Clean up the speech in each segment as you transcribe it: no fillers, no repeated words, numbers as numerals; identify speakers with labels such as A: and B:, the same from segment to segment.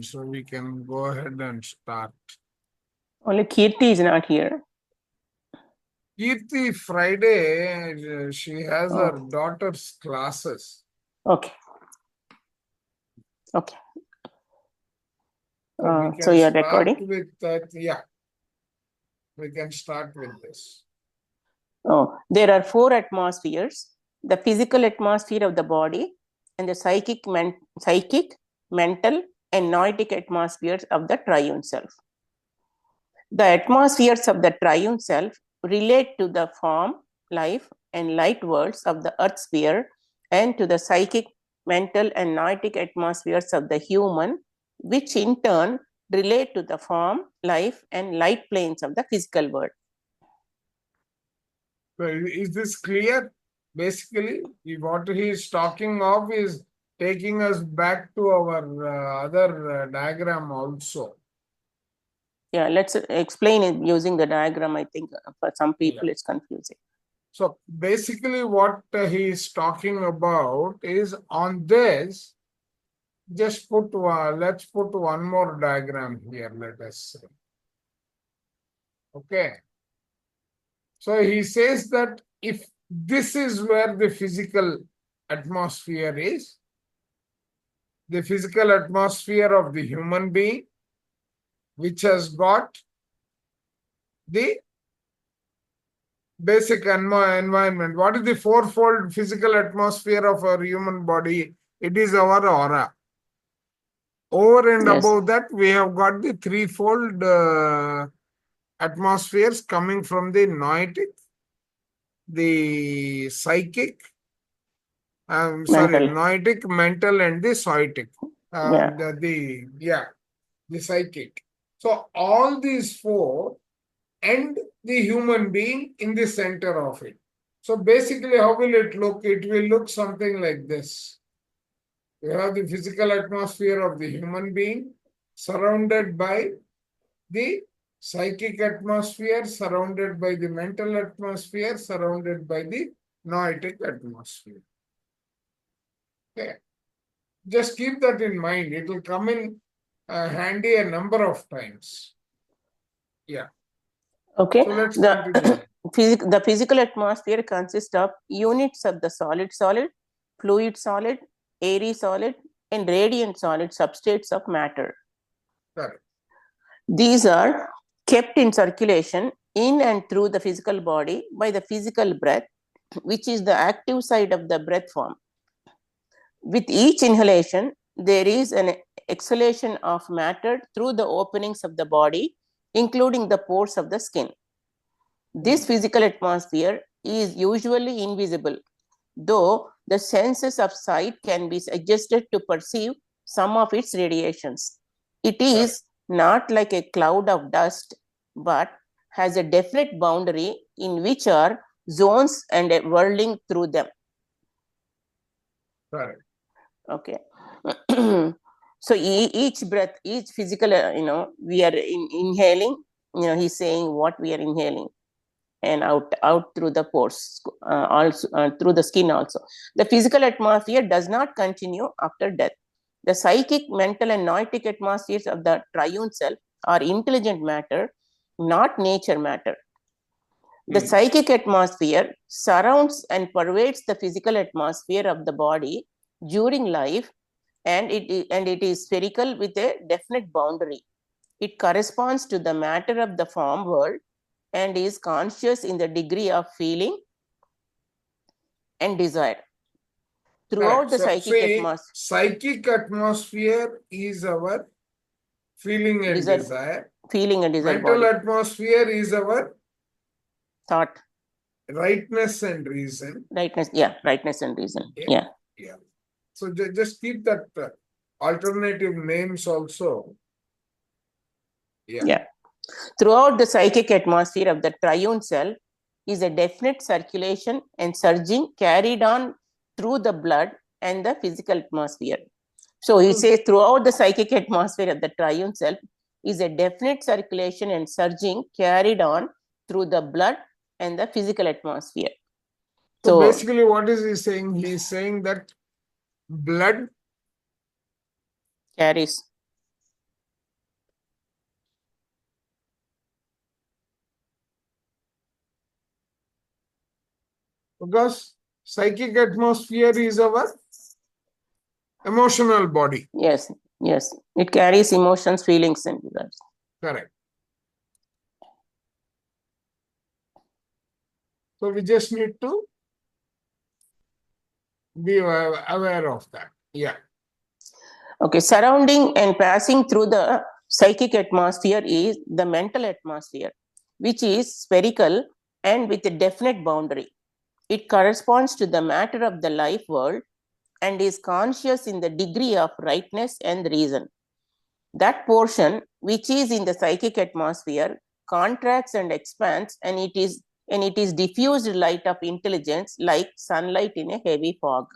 A: So we can go ahead and start.
B: Only Kirti is not here.
A: Kirti, Friday, she has her
B: Oh.
A: daughter's classes.
B: Okay. Okay.
A: So, we can
B: So you're
A: start
B: recording?
A: with that. Yeah. We can start with this.
B: Oh, there are 4 atmospheres: the physical atmosphere of the body, and the psychic, mental, and noetic atmospheres of the triune self. The atmospheres of the triune self relate to the form, life, and light worlds of the earth sphere, and to the psychic, mental, and noetic atmospheres of the human, which in turn relate to the form, life, and light planes of the physical world.
A: So is this clear? Basically, what he is talking of is taking us back to our other diagram also.
B: Yeah, let's explain it using the diagram. I think for some people it's confusing.
A: So basically what he is talking about is on this, just put let's put one more diagram here, let us say. Okay. So he says that if this is where the physical atmosphere is, the physical atmosphere of the human being, which has got the basic environment. What is the fourfold physical atmosphere of our human body? It is our aura. Over and above that, we have got the threefold atmospheres coming from the noetic, the psychic, noetic, mental, and the zoetic. The psychic. So all these 4 and the human being in the center of it. So basically, how will it look? It will look something like this. You have the physical atmosphere of the human being surrounded by the psychic atmosphere, surrounded by the mental atmosphere, surrounded by the noetic atmosphere. Okay. Just keep that in mind. It will come in handy a number of times. Yeah.
B: Okay.
A: So let's continue.
B: The physical atmosphere consists of units of the solid, fluid, airy solid, and radiant solid substrates of matter.
A: Correct.
B: These are kept in circulation in and through the physical body by the physical breath, which is the active side of the breath form. With each inhalation, there is an exhalation of matter through the openings of the body, including the pores of the skin. This physical atmosphere is usually invisible, though the senses of sight can be adjusted to perceive some of its radiations. It is not like a cloud of dust, but has a definite boundary in which are zones and a whirling through them.
A: Correct.
B: Okay. So each breath, each physical, we are inhaling, he's saying what we are inhaling, and out through the pores, also through the skin also. The physical atmosphere does not continue after death. The psychic, mental, and noetic atmospheres of the triune self are intelligent matter, not nature matter. The psychic atmosphere surrounds and pervades the physical atmosphere of the body during life, and it is spherical with a definite boundary. It corresponds to the matter of the form world and is conscious in the degree of feeling and desire. Throughout the
A: psychic atmosphere is our feeling and desire. Mental atmosphere is our
B: thought.
A: Rightness and reason.
B: Rightness and reason. Yeah.
A: So just keep that alternative names also.
B: Yeah. Throughout the psychic atmosphere of the triune self is a definite circulation and surging carried on through the blood and the physical atmosphere. So he says throughout the psychic atmosphere of the triune self is a definite circulation and surging carried on through the blood and the physical atmosphere.
A: So basically what is he saying? He is saying that blood
B: carries
A: Because psychic atmosphere is our emotional body.
B: Yes, yes. It carries emotions, feelings, and desires.
A: Correct. So we just need to be aware of that. Yeah.
B: Okay, surrounding and passing through the psychic atmosphere is the mental atmosphere, which is spherical and with a definite boundary. It corresponds to the matter of the life world and is conscious in the degree of rightness and reason. That portion, which is in the psychic atmosphere, contracts and expands, and it is diffused light of intelligence like sunlight in a heavy fog.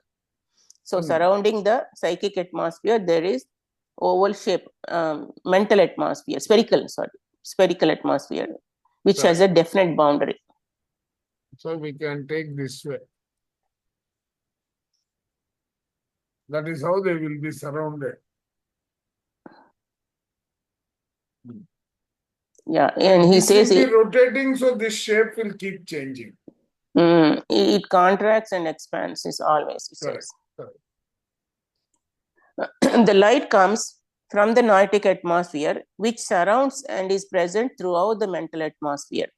B: So, surrounding the psychic atmosphere, there is oval shape, mental atmosphere, spherical atmosphere, which has a definite boundary.
A: So we can take this way. That is how they will be surrounded.
B: Yeah, and he
A: this
B: says
A: will be rotating, so this shape will keep changing.
B: It contracts and expands, is always, it says. The light comes from the noetic atmosphere, which surrounds and is present throughout the mental atmosphere.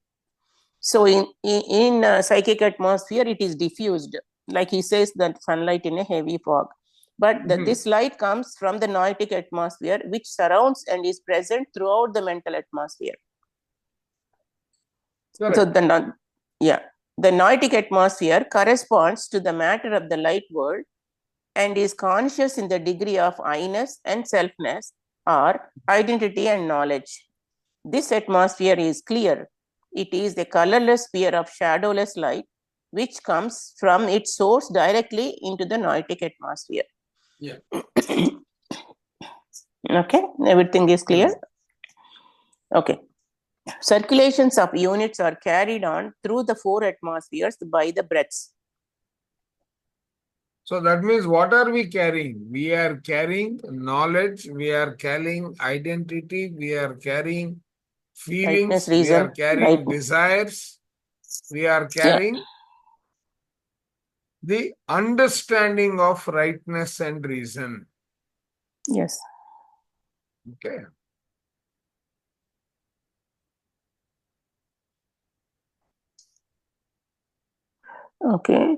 B: So in psychic atmosphere, it is diffused, like he says that sunlight in a heavy fog. But this light comes from the noetic atmosphere, which surrounds and is present throughout the mental atmosphere.
A: Correct.
B: So the noetic atmosphere corresponds to the matter of the light world and is conscious in the degree of I-ness and selfness, or identity and knowledge. This atmosphere is clear. It is the colorless sphere of shadowless light, which comes from its source directly into the noetic atmosphere.
A: Yeah.
B: Okay, everything is clear? Okay. Circulations of units are carried on through the 4 atmospheres by the breaths.
A: So that means what are we carrying? We are carrying knowledge, we are carrying identity, we are carrying feelings, we are carrying desires, we are carrying the understanding of rightness and reason.
B: Yes.
A: Okay.
B: Okay.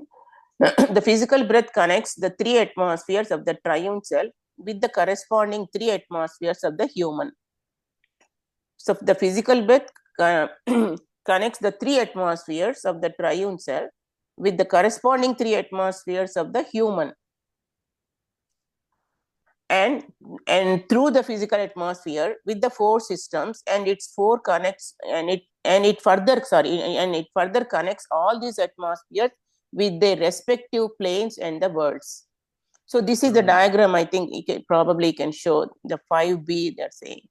B: The physical breath connects the 3 atmospheres of the triune self with the corresponding 3 atmospheres of the human. So the physical breath connects the 3 atmospheres of the triune self with the corresponding 3 atmospheres of the human. And through the physical atmosphere with the 4 systems, and its 4 connects, and it further connects all these atmospheres with their respective planes and the worlds. So this is the diagram. I think it probably can show the 5B they're saying.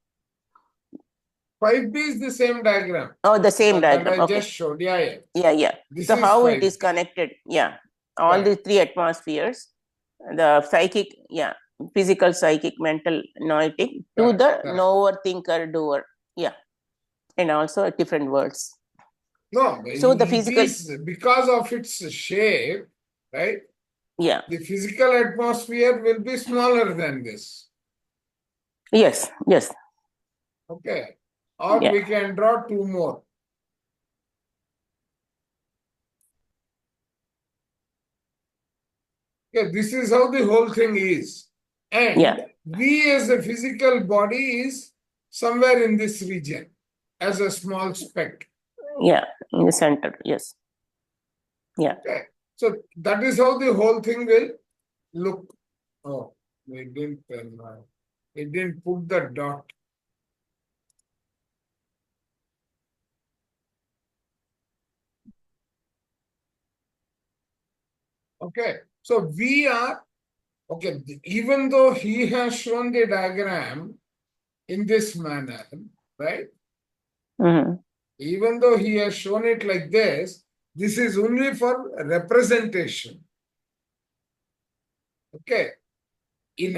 A: 5B is the same diagram.
B: Oh, the same diagram.
A: I just showed. Yeah.
B: So how it is connected? Yeah. All the 3 atmospheres, the psychic, physical, psychic, mental, noetic, to the knower, thinker, doer. Yeah. And also different worlds.
A: No, so the physical, because of its shape, right?
B: Yeah.
A: The physical atmosphere will be smaller than this.
B: Yes.
A: Okay. Or we can draw 2 more. Okay, this is how the whole thing is. And we as a physical body is somewhere in this region as a small speck.
B: Yeah, in the center, yes. Yeah.
A: Okay. So that is how the whole thing will look. Oh, it didn't put the dot. Okay. So we are, okay, even though he has shown the diagram in this manner, right? Even though he has shown it like this is only for representation. Okay. In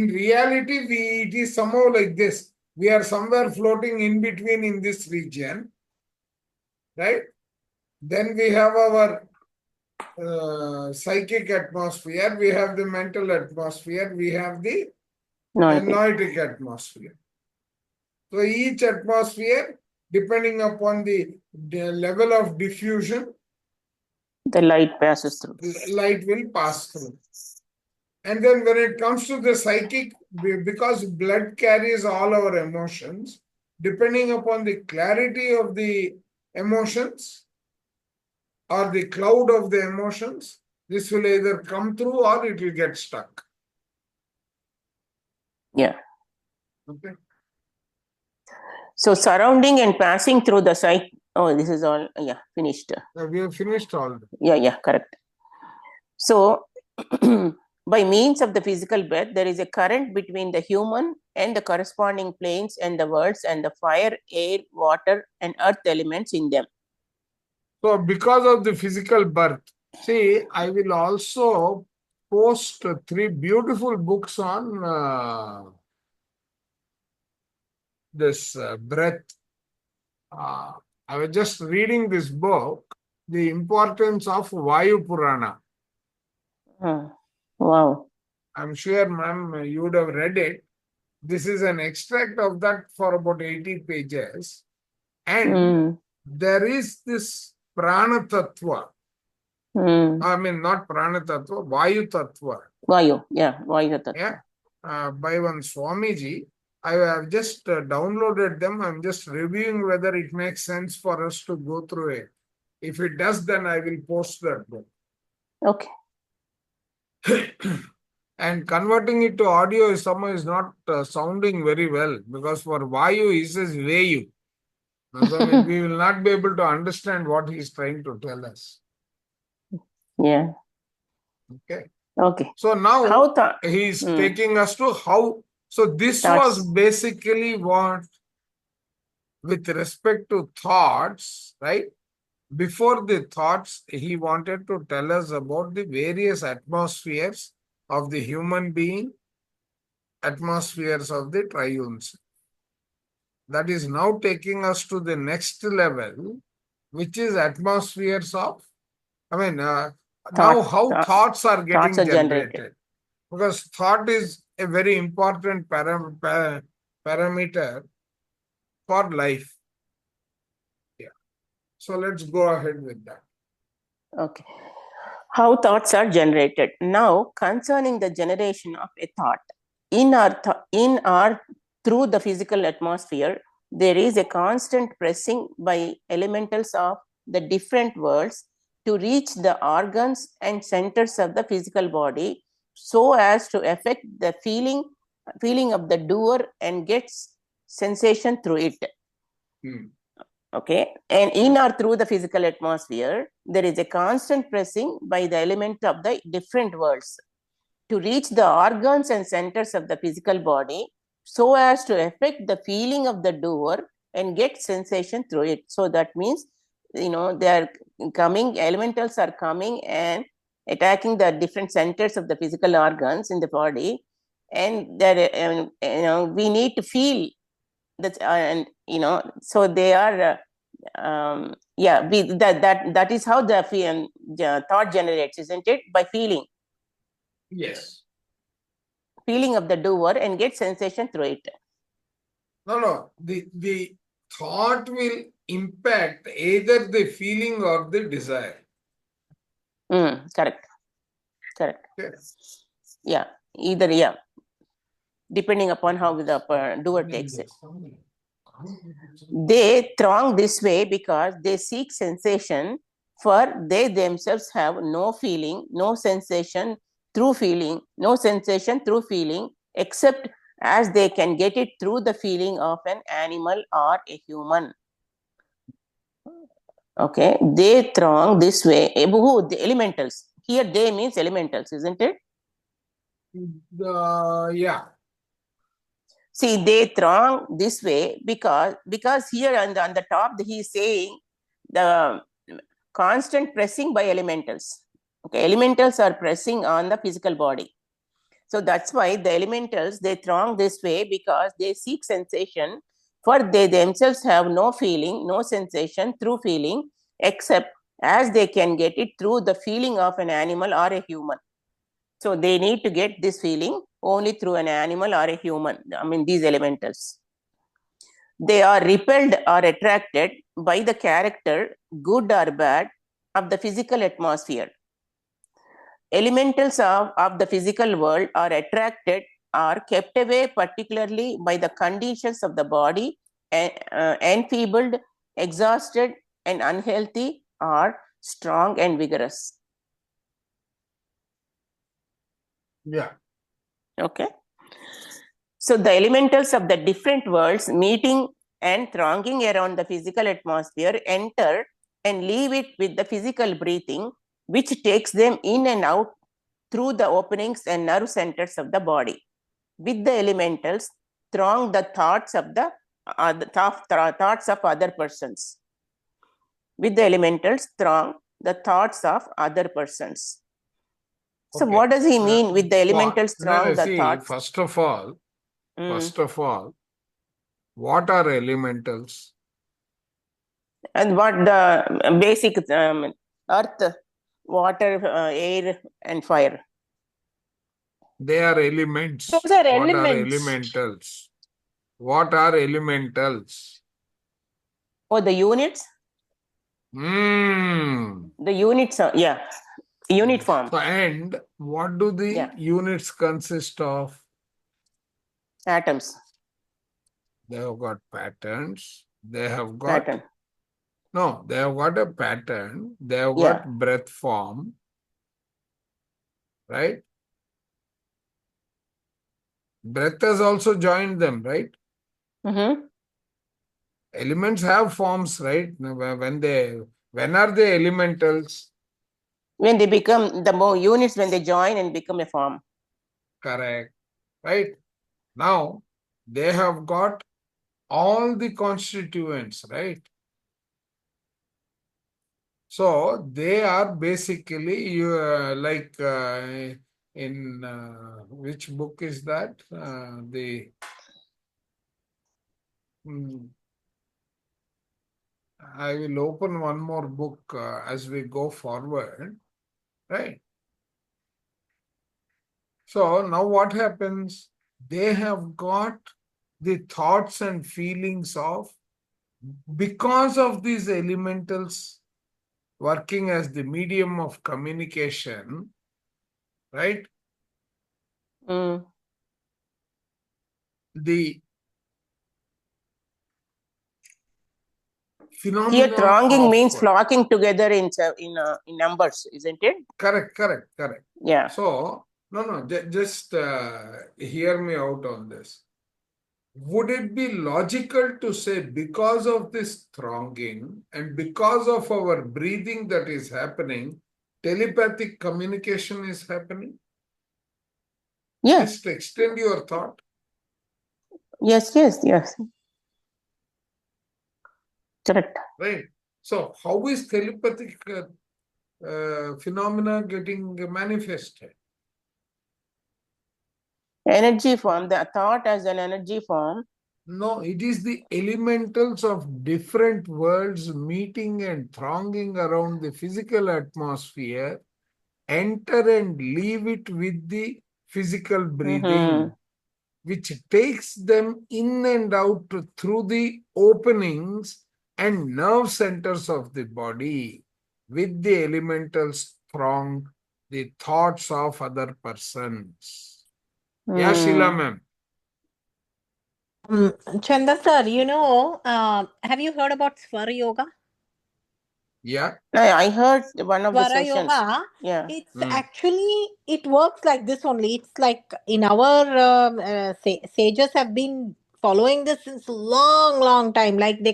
A: reality, it is somehow like this. We are somewhere floating in between in this region, right? Then we have our psychic atmosphere, we have the mental atmosphere, we have the
B: Noetic.
A: noetic atmosphere. So each atmosphere, depending upon the level of diffusion,
B: The light passes through.
A: light will pass through. And then when it comes to the psychic, because blood carries all our emotions, depending upon the clarity of the emotions or the cloud of the emotions, this will either come through or it will get stuck.
B: Yeah.
A: Okay.
B: So surrounding and passing through the psych. Oh, this is all. Yeah, finished.
A: We have finished all.
B: Yeah, correct. So by means of the physical breath, there is a current between the human and the corresponding planes and the worlds and the fire, air, water, and earth elements in them.
A: So because of the physical birth, see, I will also post 3 beautiful books on this breath. I was just reading this book, The Importance of Vayu Purana.
B: Wow.
A: I'm sure, ma'am, you would have read it. This is an extract of that for about 80 pages. And there is this Prana Tattva. I mean, not Prana Tattva, Vayu Tattva.
B: Vayu, yeah, Vayu Tattva.
A: Yeah, by one Swamiji. I have just downloaded them. I'm just reviewing whether it makes sense for us to go through it. If it does, then I will post that book.
B: Okay.
A: And converting it to audio is somehow is not sounding very well, because for Vayu he says Vayu. So we will not be able to understand what he is trying to tell us.
B: Yeah.
A: Okay. So now he is taking us to how. So this was basically what, with respect to thoughts, right? Before the thoughts, he wanted to tell us about the various atmospheres of the human being, atmospheres of the triunes. That is now taking us to the next level, which is atmospheres of, now how thoughts are getting generated. Because thought is a very important parameter for life. Yeah. So let's go ahead with that.
B: Okay. How thoughts are generated. Now, concerning the generation of a thought, in our through the physical atmosphere, there is a constant pressing by elementals of the different worlds to reach the organs and centers of the physical body, so as to affect the feeling of the doer and gets sensation through it. Okay, and in or through the physical atmosphere, there is a constant pressing by the element of the different worlds to reach the organs and centers of the physical body, so as to affect the feeling of the doer and get sensation through it. So that means, they are coming, elementals are coming and attacking the different centers of the physical organs in the body, and that we need to feel that, and so they are. That is how the thought generates, isn't it? By feeling.
A: Yes.
B: Feeling of the doer and get sensation through it.
A: No. The thought will impact either the feeling or the desire.
B: Correct. Yes. Yeah. Either, yeah. Depending upon how the doer takes it. They throng this way because they seek sensation, for they themselves have no feeling, no sensation through feeling, except as they can get it through the feeling of an animal or a human. Okay, they throng this way. Who? The elementals. Here they means elementals, isn't it?
A: Yeah.
B: See, they throng this way because here on the top he is saying the constant pressing by elementals. Okay, elementals are pressing on the physical body. So that's why the elementals, they throng this way because they seek sensation, for they themselves have no feeling, no sensation through feeling, except as they can get it through the feeling of an animal or a human. So they need to get this feeling only through an animal or a human. I mean, these elementals. They are repelled or attracted by the character, good or bad, of the physical atmosphere. Elementals of the physical world are attracted or kept away particularly by the conditions of the body, enfeebled, exhausted, and unhealthy, or strong and vigorous.
A: Yeah.
B: Okay. So the elementals of the different worlds meeting and thronging around the physical atmosphere enter and leave it with the physical breathing, which takes them in and out through the openings and nerve centers of the body. With the elementals throng the thoughts of the thoughts of other persons. With the elementals throng the thoughts of other persons. So
A: Okay.
B: what does he mean with the elementals
A: No,
B: throng the
A: see,
B: thoughts?
A: first of all, what are elementals?
B: And what the basic earth, water, air, and fire.
A: They are elements.
C: Those are
A: What are
C: elements.
A: elementals? What are elementals?
B: Oh, the units?
A: Hmm.
B: The units, yeah, unit form.
A: So, and what do the
B: Yeah.
A: units consist of?
B: Atoms.
A: They have got patterns. They have got
B: Pattern.
A: no. They have got a pattern. They have
B: Yeah.
A: got breath form. Right. Breath has also joined them. Right.
B: Mm-hmm.
A: Elements have forms. Right. When are they elementals?
B: When they become the more units, when they join and become a form.
A: Correct. Right. Now they have got all the constituents. Right. So they are basically in which book is that? I will open one more book as we go forward, right? So now what happens? They have got the thoughts and feelings of, because of these elementals working as the medium of communication, right?
B: Mm.
A: The phenomenon
B: Here, thronging
A: of,
B: means flocking together in numbers, isn't it?
A: correct.
B: Yeah.
A: So, just hear me out on this. Would it be logical to say because of this thronging and because of our breathing that is happening, telepathic communication is happening?
B: Yeah.
A: Just extend your thought.
B: Yes. Correct.
A: Right. So, how is telepathic phenomena getting manifested?
B: Energy form, the thought as an energy form.
A: No, it is the elementals of different worlds meeting and thronging around the physical atmosphere, enter and leave it with the physical breathing, which takes them in and out through the openings and nerve centers of the body. With the elementals throng the thoughts of other persons. Yeah, Sheila ma'am.
C: Chanda sir, have you heard about Swara Yoga?
A: Yeah.
B: I heard one of the
C: Swara
B: sessions.
C: Yoga,
B: Yeah.
C: it's actually, it works like this only. It's like in our sages have been following this since long time. Like they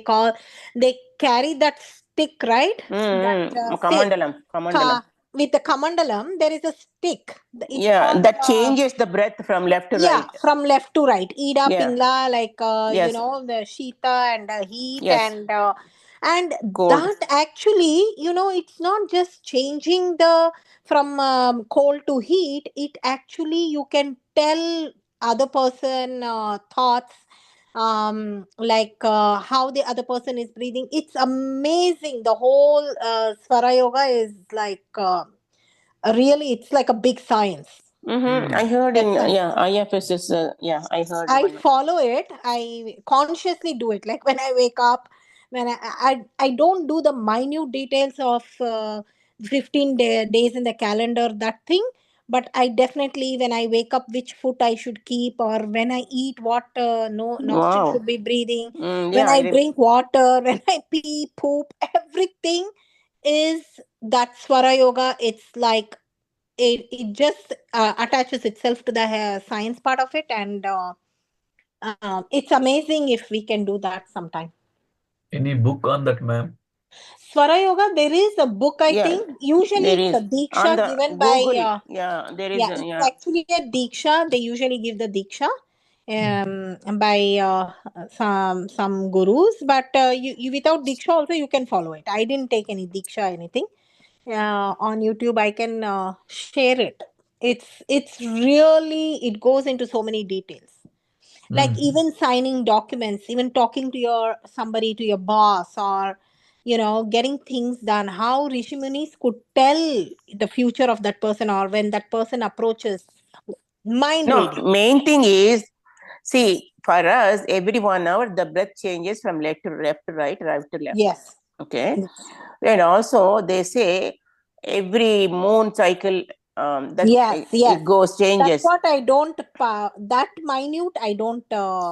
C: carry that stick, right?
B: Kamandalam.
C: With the kamandalam, there is a stick. It's
B: Yeah, that changes the breath from left to right.
C: From left to right. Ida,
B: Yeah.
C: Pingla, like
B: Yes.
C: the Shita and the heat.
B: Yes.
C: And
B: Cold.
C: that actually, it's not just changing the from cold to heat. It actually, you can tell other person thoughts like how the other person is breathing. It's amazing. The whole Swara Yoga is like really, it's like a big science.
B: I heard in
C: That's right.
B: IFSS. I heard
C: I
B: one.
C: follow it. I consciously do it. Like when I wake up, when I don't do the minute details of 15 days in the calendar, that thing. But I definitely, when I wake up, which foot I should keep, or when I eat, what no nostril
B: Wow.
C: should be breathing. When
B: Yeah,
C: I drink water, when I pee, poop, everything is that Swara Yoga. It's like it just attaches itself to the science part of it, and it's amazing if we can do that sometime.
D: Any book on that, ma'am?
C: Swara Yoga, there is a book, I
B: yeah.
C: think. Usually
B: There
C: it's a
B: is on
C: Diksha
B: the
C: given by,
B: Google. Yeah, there is.
C: it's actually a Diksha. They usually give the Diksha by some gurus, but you without Diksha also you can follow it. I didn't take any Diksha, anything. On YouTube, I can share it. It's really, it goes into so many details. Like even signing documents, even talking to your somebody, to your boss, or getting things done, how Rishi Munis could tell the future of that person, or when that person approaches. Mind
B: No,
C: reading.
B: main thing is, see, for us, every 1 hour the breath changes from left to right, right to left.
C: Yes.
B: Okay, and also they say every moon cycle that
C: Yes, yes.
B: it goes
C: That's
B: changes.
C: what I don't that minute I don't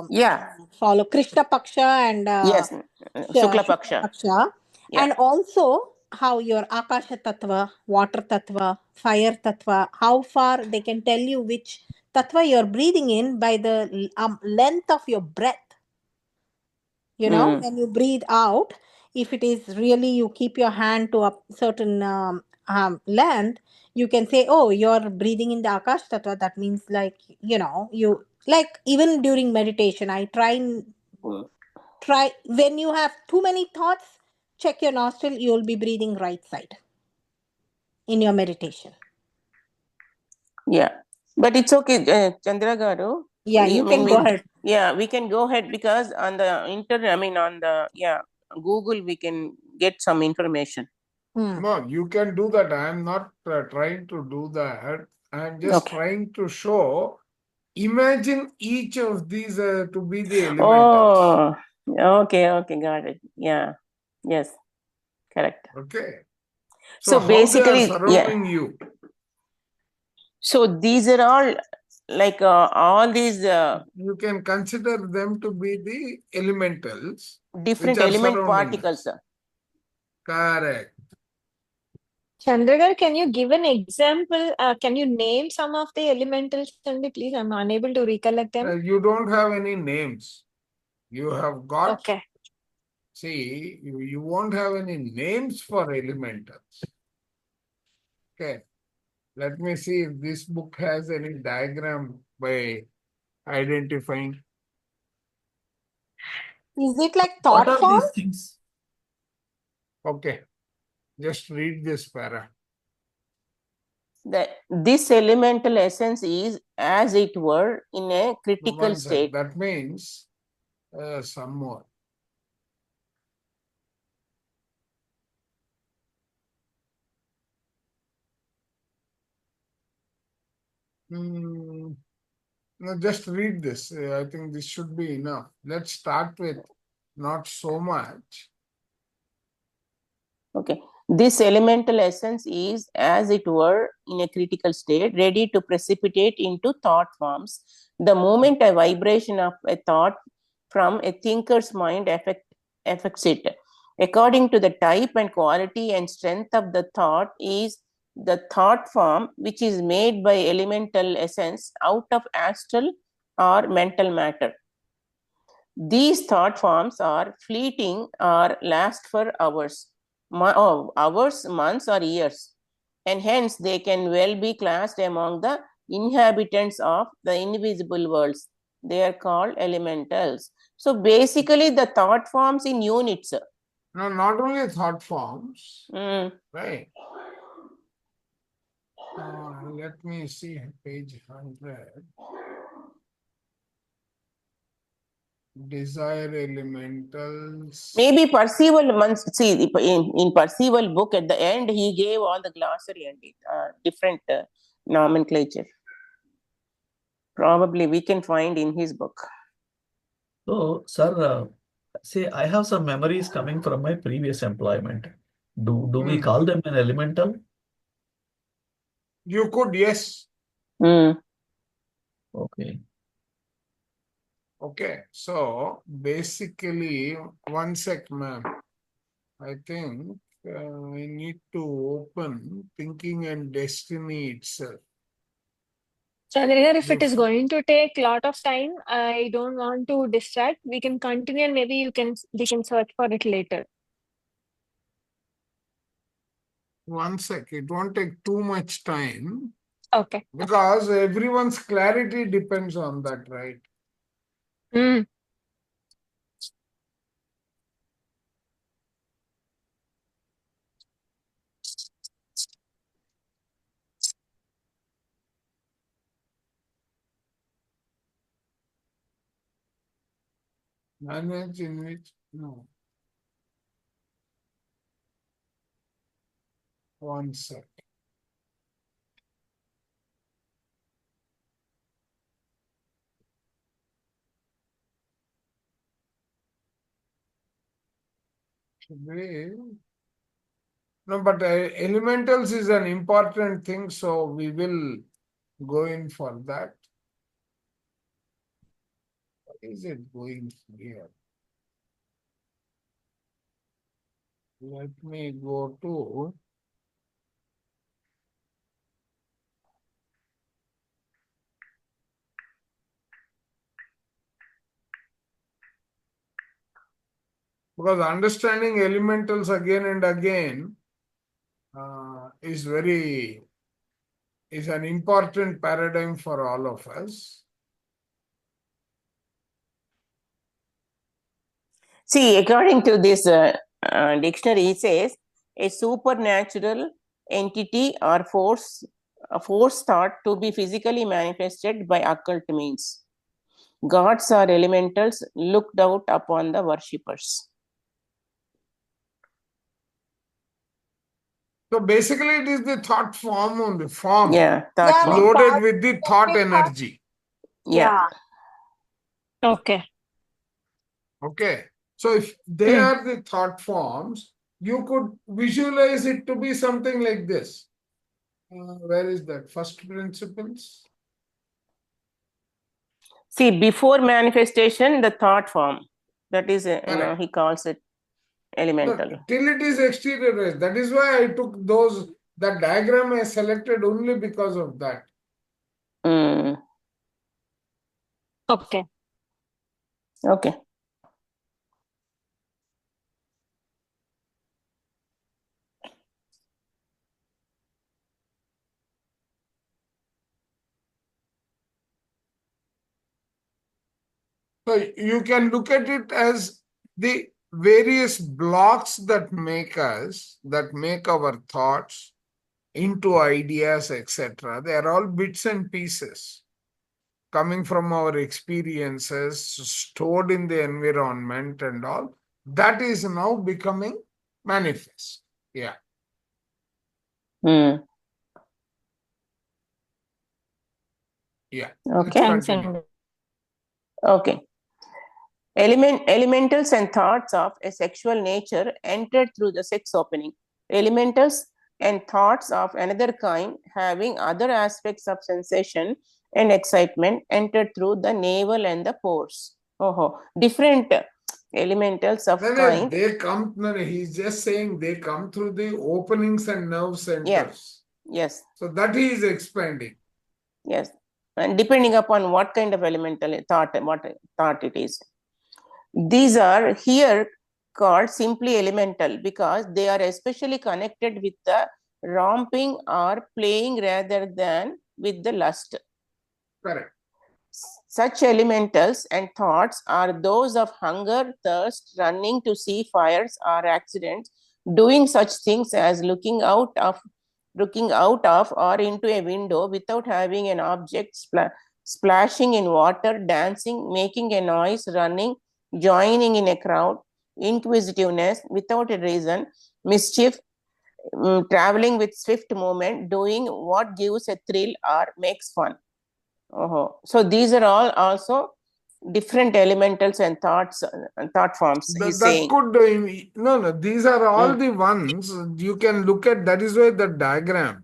B: Yeah.
C: follow. Krishna Paksha and
B: Yes, Shukla
C: Shukla
B: Paksha.
C: Paksha.
B: Yeah.
C: And also how your Akasha Tattva, Water Tattva, Fire Tattva, how far they can tell you which Tattva you're breathing in by the length of your breath. When you breathe out, if it is really, you keep your hand to a certain length, you can say, oh, you're breathing in the Akash Tattva. That means like, you, like even during meditation, I try when you have too many thoughts, check your nostril, you'll be breathing right side in your meditation.
B: Yeah, but it's okay, Chandra Garu.
C: Yeah, you can go ahead.
B: Yeah, we can go ahead because on the internet, on the Google, we can get some information.
A: No, you can do that. I am not trying to do that. I am just trying to show. Imagine each of these to be the elementals.
B: Oh, okay, got it. Yeah, yes, correct.
A: Okay.
B: So
A: how they are
B: basically,
A: surrounding you.
B: So these are all like all these
A: You can consider them to be the elementals,
B: different
A: which are
B: element
A: surrounding
B: particles.
A: us. Correct.
E: Chandragar, can you give an example? Can you name some of the elementals, Chandy, please? I'm unable to recollect them.
A: You don't have any names. You have got,
E: Okay.
A: see, you won't have any names for elementals. Okay. Let me see if this book has any diagram by identifying.
C: Is it like
D: What
C: thought
D: are
C: form?
D: these things?
A: Okay. Just read this para.
B: This elemental essence is as it were in a critical state.
A: That means some more. No, just read this. I think this should be enough. Let's start with not so much.
B: Okay. This elemental essence is as it were in a critical state, ready to precipitate into thought forms. The moment a vibration of a thought from a thinker's mind affects it. According to the type and quality and strength of the thought is the thought form, which is made by elemental essence out of astral or mental matter. These thought forms are fleeting or last for hours, months, or years, and hence they can well be classed among the inhabitants of the invisible worlds. They are called elementals. So basically, the thought forms in units.
A: No, not only thought forms, right? Let me see page 100. Desire elementals.
B: Maybe Percival once, see, in Percival book at the end, he gave all the glossary and different nomenclature. Probably we can find in his book.
D: So, sir, say I have some memories coming from my previous employment. Do we call them an elemental?
A: You could, yes.
B: Mm.
D: Okay.
A: Okay. So basically, one sec, ma'am. I think I need to open Thinking and Destiny itself.
E: Chandrika, if it is
A: Before-
E: going to take a lot of time, I don't want to distract. We can continue and maybe we can search for it later.
A: One sec. It won't take too much time
E: Okay.
A: because everyone's clarity depends on that, right?
E: Mm.
A: Manage in which, no. One sec. No, but elementals is an important thing, so we will go in for that. What is it going here? Let me go to because understanding elementals again and again is an important paradigm for all of us.
B: See, according to this dictionary, it says a supernatural entity or force, a force thought to be physically manifested by occult means. Gods or elementals looked out upon the worshippers.
A: So basically, it is the thought form only, form
B: Yeah, thought
C: Yeah,
B: form.
A: loaded with the thought
C: thought.
A: energy.
B: Yeah.
E: Okay.
A: Okay. So if they are the thought forms, you could visualize it to be something like this. Where is that? First principles.
B: See, before manifestation, the thought form. That is,
A: Correct.
B: he calls it elemental.
A: No, till it is exteriorized. That is why I took that diagram I selected only because of that.
B: Mm.
E: Okay.
B: Okay.
A: So you can look at it as the various blocks that make our thoughts into ideas, etc. They are all bits and pieces coming from our experiences, stored in the environment and all. That is now becoming manifest. Yeah.
B: Mm.
A: Yeah.
B: Okay.
E: Thanks,
A: Continue.
E: Andy.
B: Okay. Elementals and thoughts of a sexual nature entered through the sex opening. Elementals and thoughts of another kind having other aspects of sensation and excitement entered through the navel and the pores. Different elementals of kind.
A: They come, he's just saying they come through the openings and nerve centers.
B: Yeah. Yes.
A: So that he is expanding.
B: Yes. And depending upon what kind of elemental thought, what thought it is. These are here called simply elemental because they are especially connected with the romping or playing rather than with the lust.
A: Correct.
B: Such elementals and thoughts are those of hunger, thirst, running to see fires or accidents, doing such things as looking out of or into a window without having an object, splashing in water, dancing, making a noise, running, joining in a crowd, inquisitiveness without a reason, mischief, traveling with swift movement, doing what gives a thrill or makes fun. So these are all also different elementals and thoughts, thought forms. He's
A: That
B: saying.
A: could, no, these are all the ones you can look at. That is why the diagram,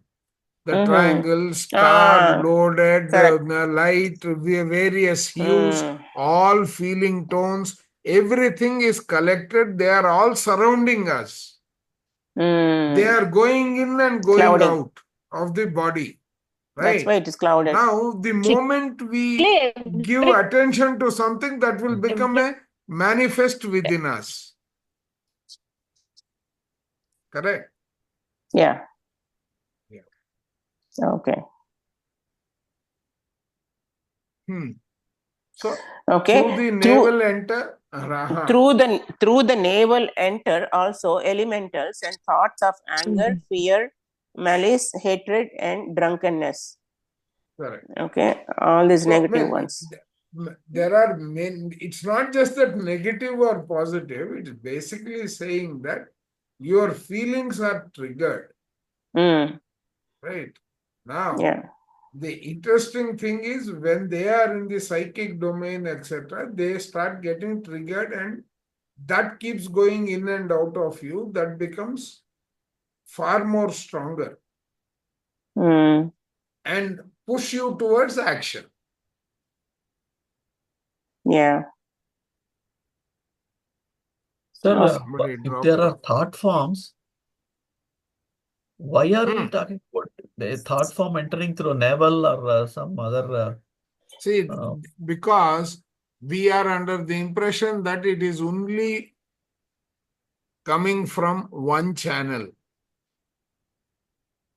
A: the triangle, star, loaded,
B: correct.
A: light, various hues, all feeling tones, everything is collected. They are all surrounding us. They are going in and going
B: Clouding.
A: out of the body.
B: That's
A: Right?
B: why it is clouded.
A: Now, the moment we give attention to something, that will become a manifest within us. Correct?
B: Yeah.
A: Yeah.
B: Okay.
A: So,
B: okay.
A: through the navel enter.
B: Through the navel enter also elementals and thoughts of anger, fear, malice, hatred, and drunkenness.
A: Correct.
B: Okay, all these
A: So,
B: negative ones.
A: There are many. It's not just that negative or positive. It's basically saying that your feelings are triggered. Right? Now,
B: yeah.
A: The interesting thing is when they are in the psychic domain, etc., they start getting triggered and that keeps going in and out of you. That becomes far more stronger and push you towards action.
B: Yeah.
D: Sir, if there are thought forms, why are we talking about the thought form entering through navel or some other?
A: See, because we are under the impression that it is only coming from one channel.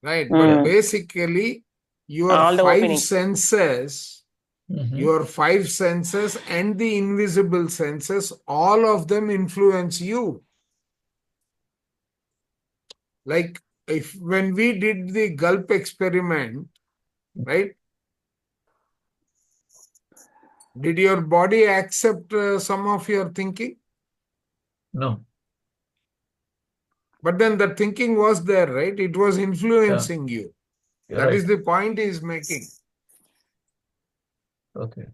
A: Right? But basically, your
B: all the
A: five
B: openings.
A: senses, your five senses and the invisible senses, all of them influence you. Like if when we did the gulp experiment, right? Did your body accept some of your thinking?
D: No.
A: But then the thinking was there, right? It was influencing you. That is the point he is making.
D: Okay.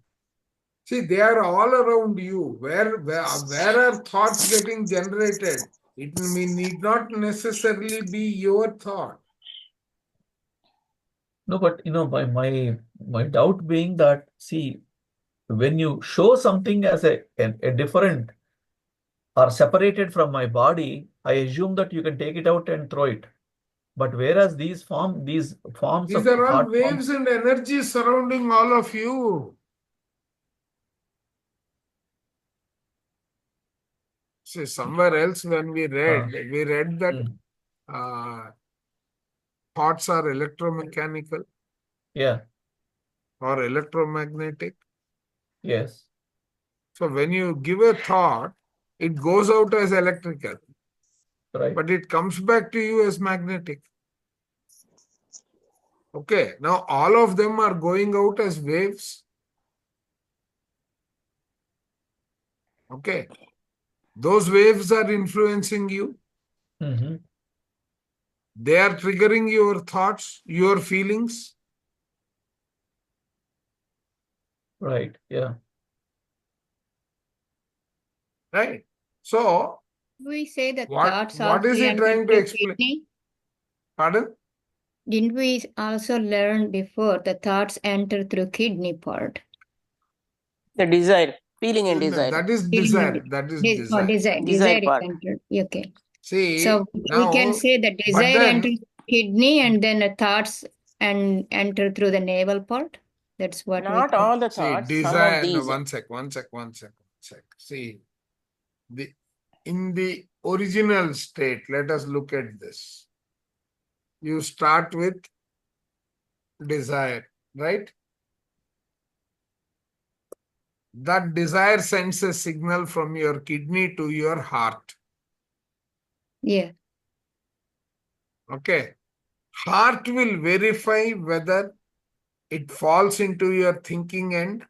A: See, they are all around you. Where are thoughts getting generated? It need not necessarily be your thought.
D: No, but my doubt being that, see, when you show something as a different or separated from my body, I assume that you can take it out and throw it. But whereas these forms
A: These
D: of
A: are all
D: thought
A: waves
D: forms,
A: and energies surrounding all of you. See, somewhere else when we read that thoughts are electromechanical.
D: Yeah.
A: Or electromagnetic.
D: Yes.
A: So when you give a thought, it goes out as electrical.
D: Right.
A: But it comes back to you as magnetic. Okay, now all of them are going out as waves. Okay, those waves are influencing you. They are triggering your thoughts, your feelings.
D: Right, yeah.
A: Right. So,
F: we say that
A: what
F: thoughts
A: is
F: also
A: he
F: enter
A: trying to
F: through
A: explain?
F: kidney?
A: Pardon?
F: Didn't we also learn before the thoughts enter through kidney part?
B: The desire, feeling and desire.
A: That is
F: Feeling
A: desire.
F: and
A: That is
F: desire.
A: desire.
F: Desire is
B: part.
F: entered. Okay.
A: See,
F: So
A: now,
F: we can say the
A: but
F: desire
A: then,
F: enters kidney and then the thoughts and enter through the navel part. That's what we
B: Not
F: can.
B: all the
A: see,
B: thoughts, some
A: desire.
B: of
A: No,
B: these.
A: one sec. See, in the original state, let us look at this. You start with desire, right? That desire sends a signal from your kidney to your heart.
F: Yeah.
A: Okay. Heart will verify whether it falls into your thinking end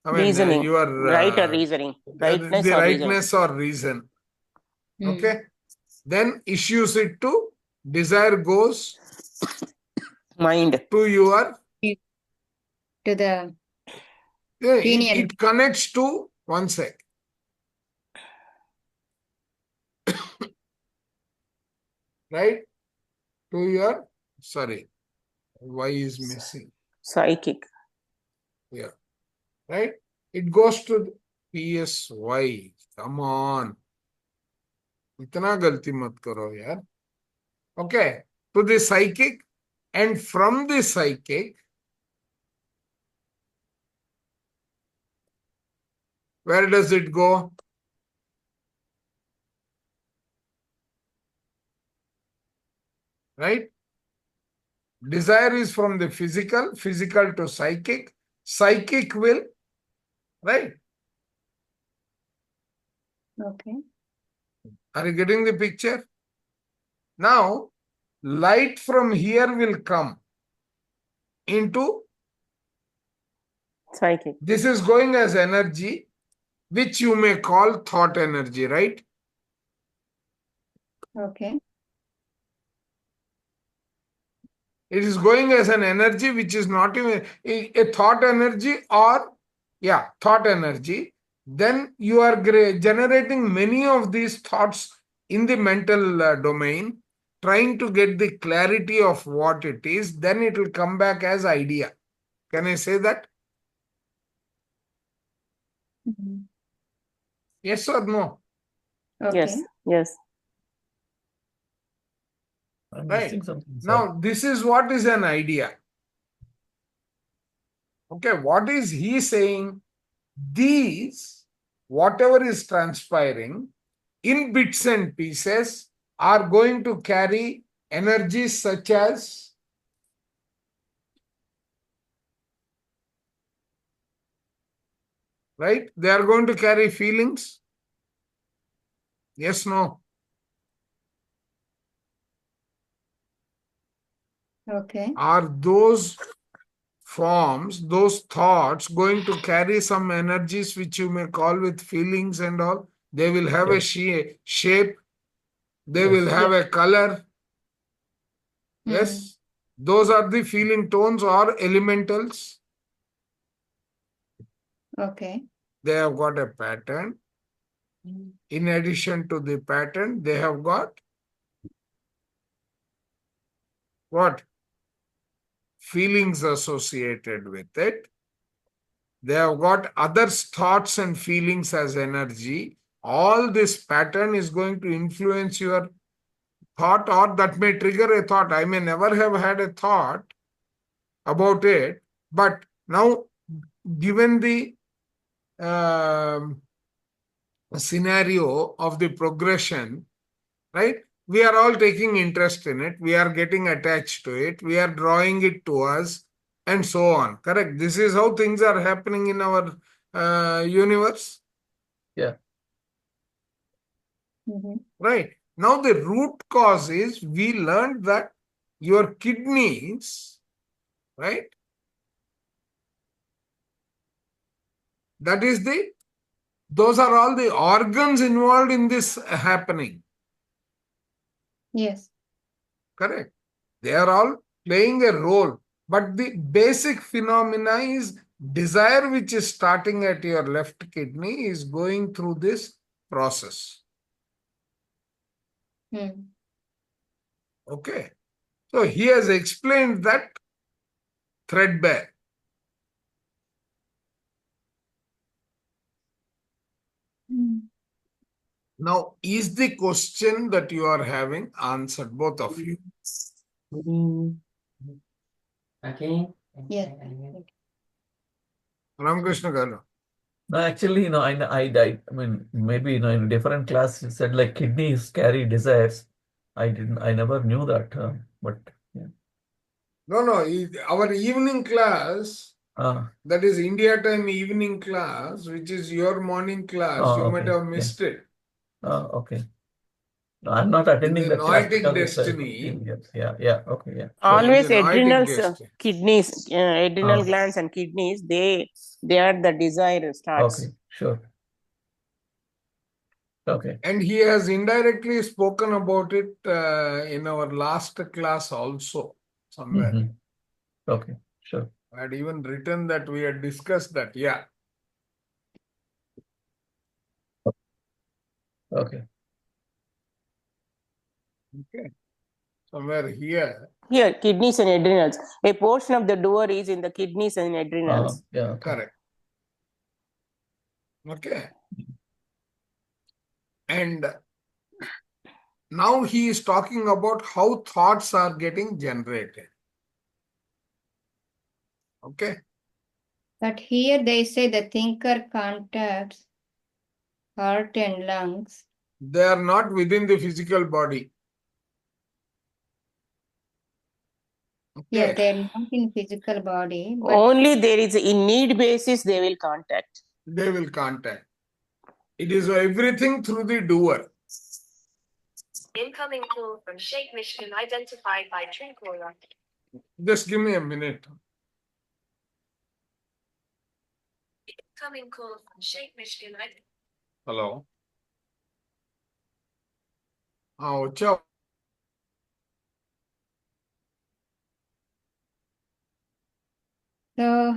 A: I mean,
B: Reasoning,
A: your
B: right or reasoning, rightness
A: the
B: or reasoning.
A: rightness or reason.
F: Hmm.
A: Okay. Then issues it to desire goes
B: Mind.
A: to your
F: To the
A: it
F: opinion.
A: connects to one sec. Right? To your sorry. Y is missing.
B: Psychic.
A: Yeah. Right? It goes to PSY. Come on. इतना गलती मत करो यार. Okay. To the psychic, and from the psychic, where does it go? Right? Desire is from the physical, physical to psychic, psychic will, right?
F: Okay.
A: Are you getting the picture? Now, light from here will come into,
B: Psychic.
A: this is going as energy, which you may call thought energy, right?
F: Okay.
A: It is going as an energy which is not even a thought energy, or, yeah, thought energy. Then you are generating many of these thoughts in the mental domain, trying to get the clarity of what it is. Then it will come back as idea. Can I say that?
F: Mhm.
A: Yes or no?
F: Okay.
B: Yes. Yes.
D: I'm
A: Right.
D: missing something, sir.
A: Now, this is what is an idea. Okay, what is he saying? These, whatever is transpiring in bits and pieces, are going to carry energies such as right? They are going to carry feelings. Yes, no.
F: Okay.
A: Are those forms, those thoughts going to carry some energies which you may call with feelings and all? They will have a
D: Yes.
A: shape, they
D: Yes.
A: will have a color.
F: Hmm.
A: Yes, those are the feeling tones or elementals.
F: Okay.
A: They have got a pattern. In addition to the pattern, they have got what? Feelings associated with it. They have got other thoughts and feelings as energy. All this pattern is going to influence your thought, or that may trigger a thought. I may never have had a thought about it, but now, given the scenario of the progression, right? We are all taking interest in it. We are getting attached to it. We are drawing it to us, and so on. Correct? This is how things are happening in our universe.
D: Yeah.
F: Mhm.
A: Right. Now, the root cause is we learned that your kidneys, right? That is those are all the organs involved in this happening.
F: Yes.
A: Correct. They are all playing a role. But the basic phenomena is desire, which is starting at your left kidney, is going through this process.
F: Hmm.
A: Okay. So he has explained that threadbare.
F: Hmm.
A: Now, is the question that you are having answered, both of you?
F: Yeah.
A: Ramakrishna Garu.
D: No, actually, I mean, maybe, in a different class, you said like kidneys carry desires. I never knew that, but yeah.
A: No, our evening class,
D: Ah,
A: that is India time evening class, which is your morning class, you might
D: okay.
A: have
D: Yeah.
A: missed it.
D: Okay. I'm not
A: In
D: attending
A: the
D: that class
A: noetic
D: because it's a
A: destiny,
D: yeah, okay, yeah, sure.
B: Always
A: the noetic
B: adrenals,
A: destiny.
B: kidneys, adrenal
D: Ah.
B: glands and kidneys, they are the desire starts.
D: Okay, sure. Okay.
A: And he has indirectly spoken about it in our last class also, somewhere.
D: Mhm. Okay, sure.
A: I had even written that we had discussed that. Yeah.
D: Okay.
A: Okay. Somewhere here.
B: Here, kidneys and adrenals. A portion of the doer is in the kidneys and adrenals.
D: Yeah, okay.
A: Correct. Okay. And now he is talking about how thoughts are getting generated. Okay.
F: But here they say the thinker contacts heart and lungs.
A: They are not within the physical body.
F: Yeah,
A: Okay.
F: they're not in physical body, but
B: Only there is in need basis they will contact.
A: They will contact. It is everything through the doer.
G: Incoming call from Sheikh Mishkin identified by TrueCaller.
A: Just give me a minute.
G: Incoming call from Sheikh Mishkin identified.
A: Hello. వచ్చావు.
F: so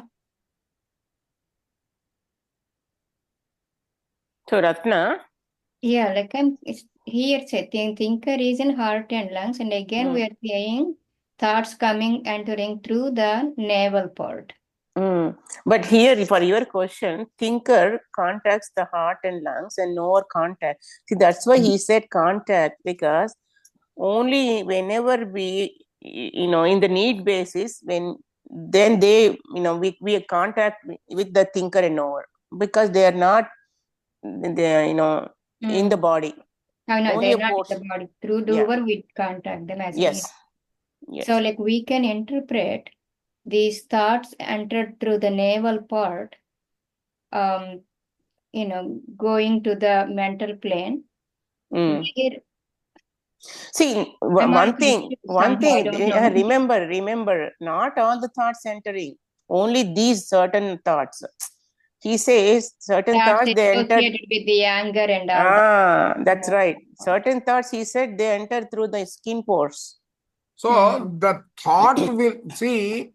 B: So, Ratna,
F: yeah, like here saying thinker is in heart and lungs, and again we are saying thoughts coming entering through the navel part.
B: but here for your question, thinker contacts the heart and lungs and knower contact. See, that's why he said contact, because only whenever we, in the need basis, then they, we contact with the thinker and knower, because they are not, in the body.
F: No,
B: Only
F: they're
B: a
F: not in
B: portion.
F: the body. Through doer, we contact them as
B: Yes. Yes.
F: So, like we can interpret these thoughts entered through the navel part, going to the mental plane. Here,
B: See, one thing, remember, not all the thoughts entering, only these certain thoughts. He says certain thoughts they enter
F: associated with the anger and all that.
B: that's right. Certain thoughts, he said, they enter through the skin pores.
A: So the thought will, see,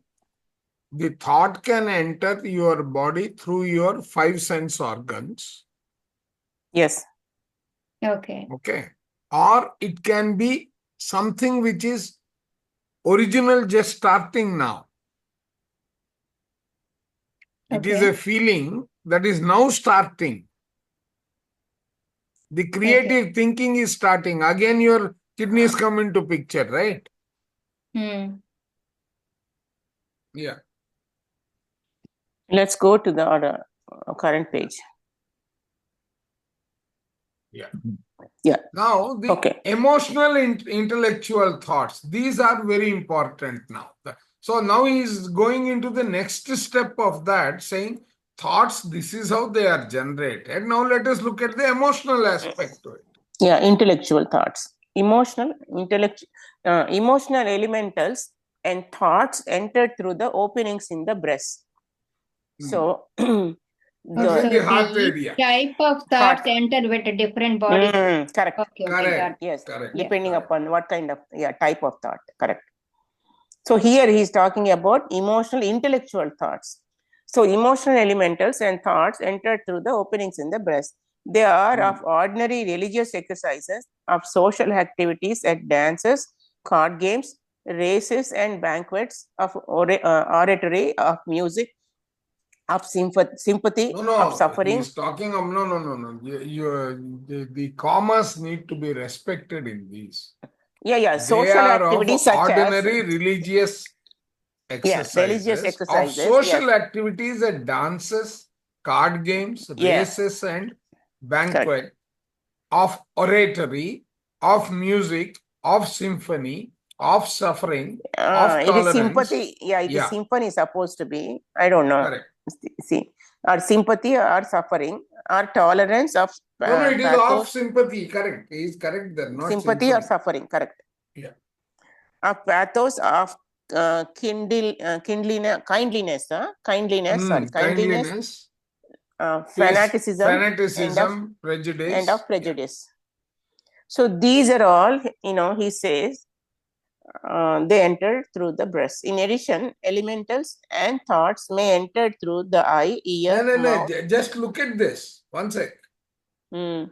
A: the thought can enter your body through your 5 sense organs.
B: Yes.
F: Okay.
A: Okay. Or it can be something which is original, just starting now. It is a feeling that is now starting. The creative thinking is starting. Again, your kidneys come into picture, right? Yeah.
B: Let's go to the other current page.
A: Yeah.
B: Yeah.
A: Now, the emotional intellectual thoughts, these are very important now. So now he is going into the next step of that, saying thoughts, this is how they are generated. Now let us look at the emotional aspect to it.
B: Yeah, intellectual thoughts. Emotional elementals and thoughts enter through the openings in the breast. So,
A: the heart area.
F: Type of thoughts enter with a different body.
B: Correct.
A: Correct.
B: Yes.
A: Correct.
B: Depending upon what kind of type of thought. Correct. So here he is talking about emotional intellectual thoughts. So emotional elementals and thoughts enter through the openings in the breast. They are of ordinary religious exercises, of social activities at dances, card games, races and banquets, of oratory, of music, of sympathy, of suffering.
A: He's talking of no. The commas need to be respected in these.
B: Social activities
A: of
B: such
A: ordinary
B: as
A: religious exercises.
B: Religious exercises.
A: Of social activities at dances, card games, races and banquet. Of oratory, of music, of symphony, of suffering, of tolerance.
B: It is sympathy. It is symphony supposed to be. I don't know.
A: Correct.
B: See, or sympathy or suffering, or tolerance of
A: No, it is of
B: pathos,
A: sympathy. Correct. He is correct there. Not
B: sympathy or suffering, correct.
A: Yeah.
B: Of pathos, of kindliness,
A: Kindliness. Yes,
B: fanaticism,
A: fanaticism, prejudice.
B: and of prejudice. So these are all, he says, they enter through the breast. In addition, elementals and thoughts may enter through the eye, ear,
A: No.
B: mouth.
A: Just look at this. One sec.
B: Mm.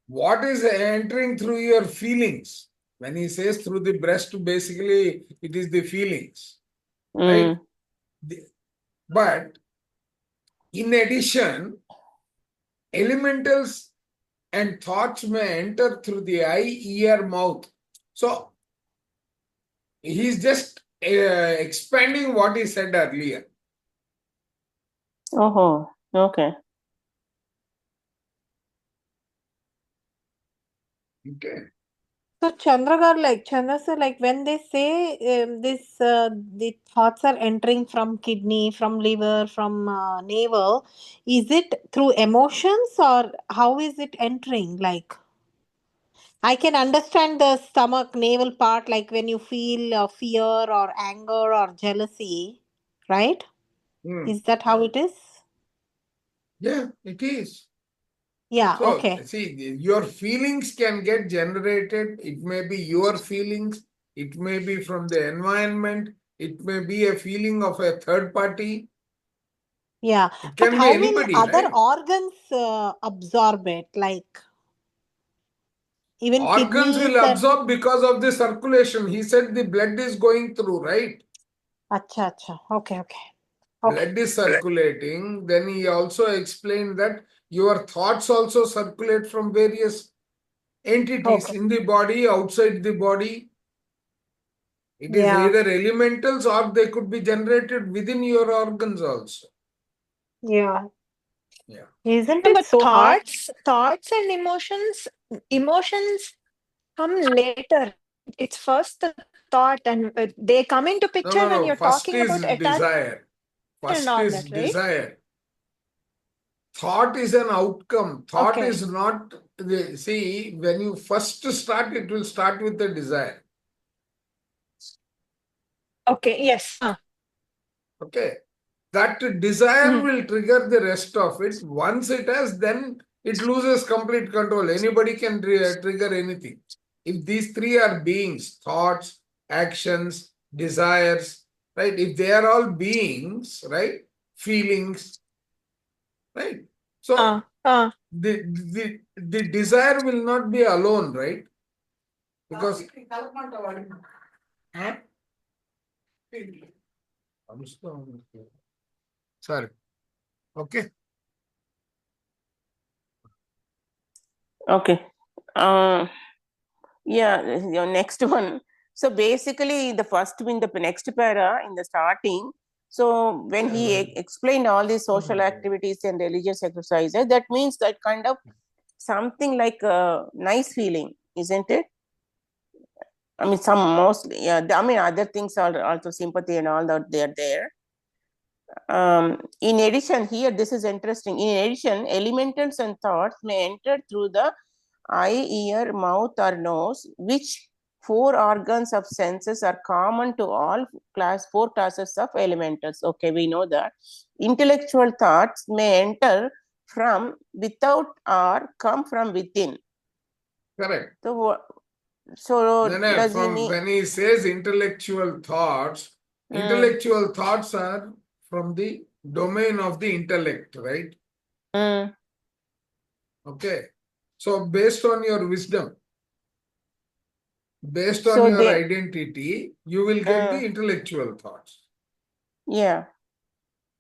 A: What is entering through your feelings? When he says through the breast, basically it is the feelings, right? But in addition, elementals and thoughts may enter through the eye, ear, mouth. So he's just expanding what he said earlier.
B: Oh, okay.
A: Okay.
C: So Chandra sir, like when they say the thoughts are entering from kidney, from liver, from navel, is it through emotions or how is it entering? Like I can understand the stomach navel part, like when you feel fear or anger or jealousy, right? Is that how it is?
A: Yeah, it is.
C: Yeah.
A: So,
C: Okay.
A: see, your feelings can get generated. It may be your feelings. It may be from the environment. It may be a feeling of a third party.
C: Yeah.
A: It
C: But
A: can be
C: how will
A: anybody,
C: other
A: right?
C: organs absorb it? Like even
A: Organs
C: kidneys
A: will
C: and
A: absorb because of the circulation. He said the blood is going through, right?
C: Acha. Okay.
A: Blood is circulating. Then he also explained that your thoughts also circulate from various entities in the body, outside the body. It is either elementals or they could be generated within your organs also.
C: Yeah.
A: Yeah.
C: Isn't
E: No,
C: it
E: but
C: so hard?
E: thoughts and emotions come later. It's first the thought, and they come into picture when
A: No.
E: you're
A: First
E: talking
A: is
E: about attachment
A: desire.
E: and
A: First
E: all
A: is
E: that, right?
A: desire. Thought is an outcome. Thought
E: Okay.
A: is not the see, when you first start, it will start with the desire.
E: Okay, yes.
A: Okay. That desire will trigger the rest of it. Once it has, then it loses complete control. Anybody can trigger anything. If these three are beings, thoughts, actions, desires, right? If they are all beings, right? Feelings, right? So the desire will not be alone, right? Because sorry. Okay.
B: Okay. Yeah, your next one. So basically, the first in the next para in the starting. So when he explained all these social activities and religious exercises, that means that kind of something like a nice feeling, isn't it? I mean, mostly, yeah. I mean, other things are also sympathy and all that, they're there. In addition, here, this is interesting. In addition, elementals and thoughts may enter through the eye, ear, mouth, or nose, which 4 organs of senses are common to all 4 classes of elementals. Okay, we know that. Intellectual thoughts may enter from without or come from within.
A: Correct.
B: So
A: does he mean when he says intellectual thoughts are from the domain of the intellect, right? Okay. So based on your wisdom, based on your identity, you will get the intellectual thoughts.
B: Yeah.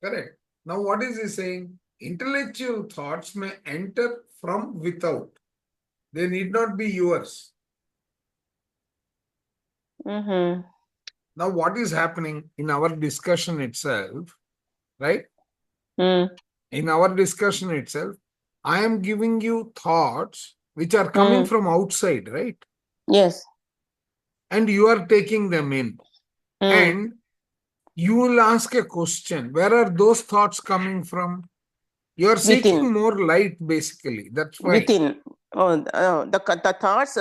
A: Correct. Now what is he saying? Intellectual thoughts may enter from without. They need not be yours. Now what is happening in our discussion itself, right? In our discussion itself, I am giving you thoughts which are coming from outside, right?
B: Yes.
A: And you are taking them in. And you will ask a question. Where are those thoughts coming from? You are seeking
B: Within.
A: more light, basically. That's why.
B: Within. The thoughts,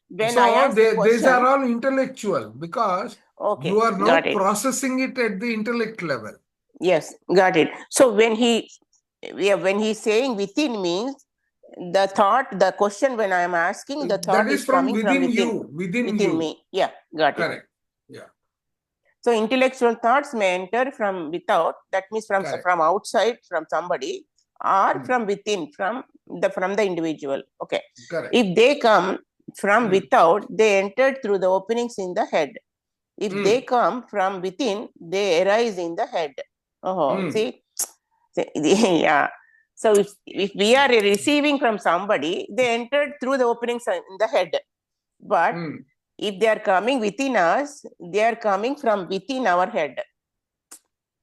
B: when
A: So
B: I ask the
A: these are
B: question,
A: all intellectual because
B: okay,
A: you are now
B: got it.
A: processing it at the intellect level.
B: Yes, got it. So when he's saying within means the thought, the question when I am asking, the
A: That
B: thought
A: is
B: is
A: from
B: coming from
A: within
B: within,
A: you, within
B: within
A: you.
B: me. Yeah, got it.
A: Correct. Yeah,
B: So intellectual thoughts may enter from without, that means from
A: correct.
B: outside, from somebody, or
A: Hmm.
B: from within, from the individual. Okay.
A: Correct.
B: If they come from
A: Hmm.
B: without, they entered through the openings in the head. If
A: Hmm.
B: they come from within, they arise in the head. Oh,
A: Hmm.
B: see? Yeah. So if we are receiving from somebody, they entered through the openings in the head. But
A: Hmm.
B: if they are coming within us, they are coming from within our head.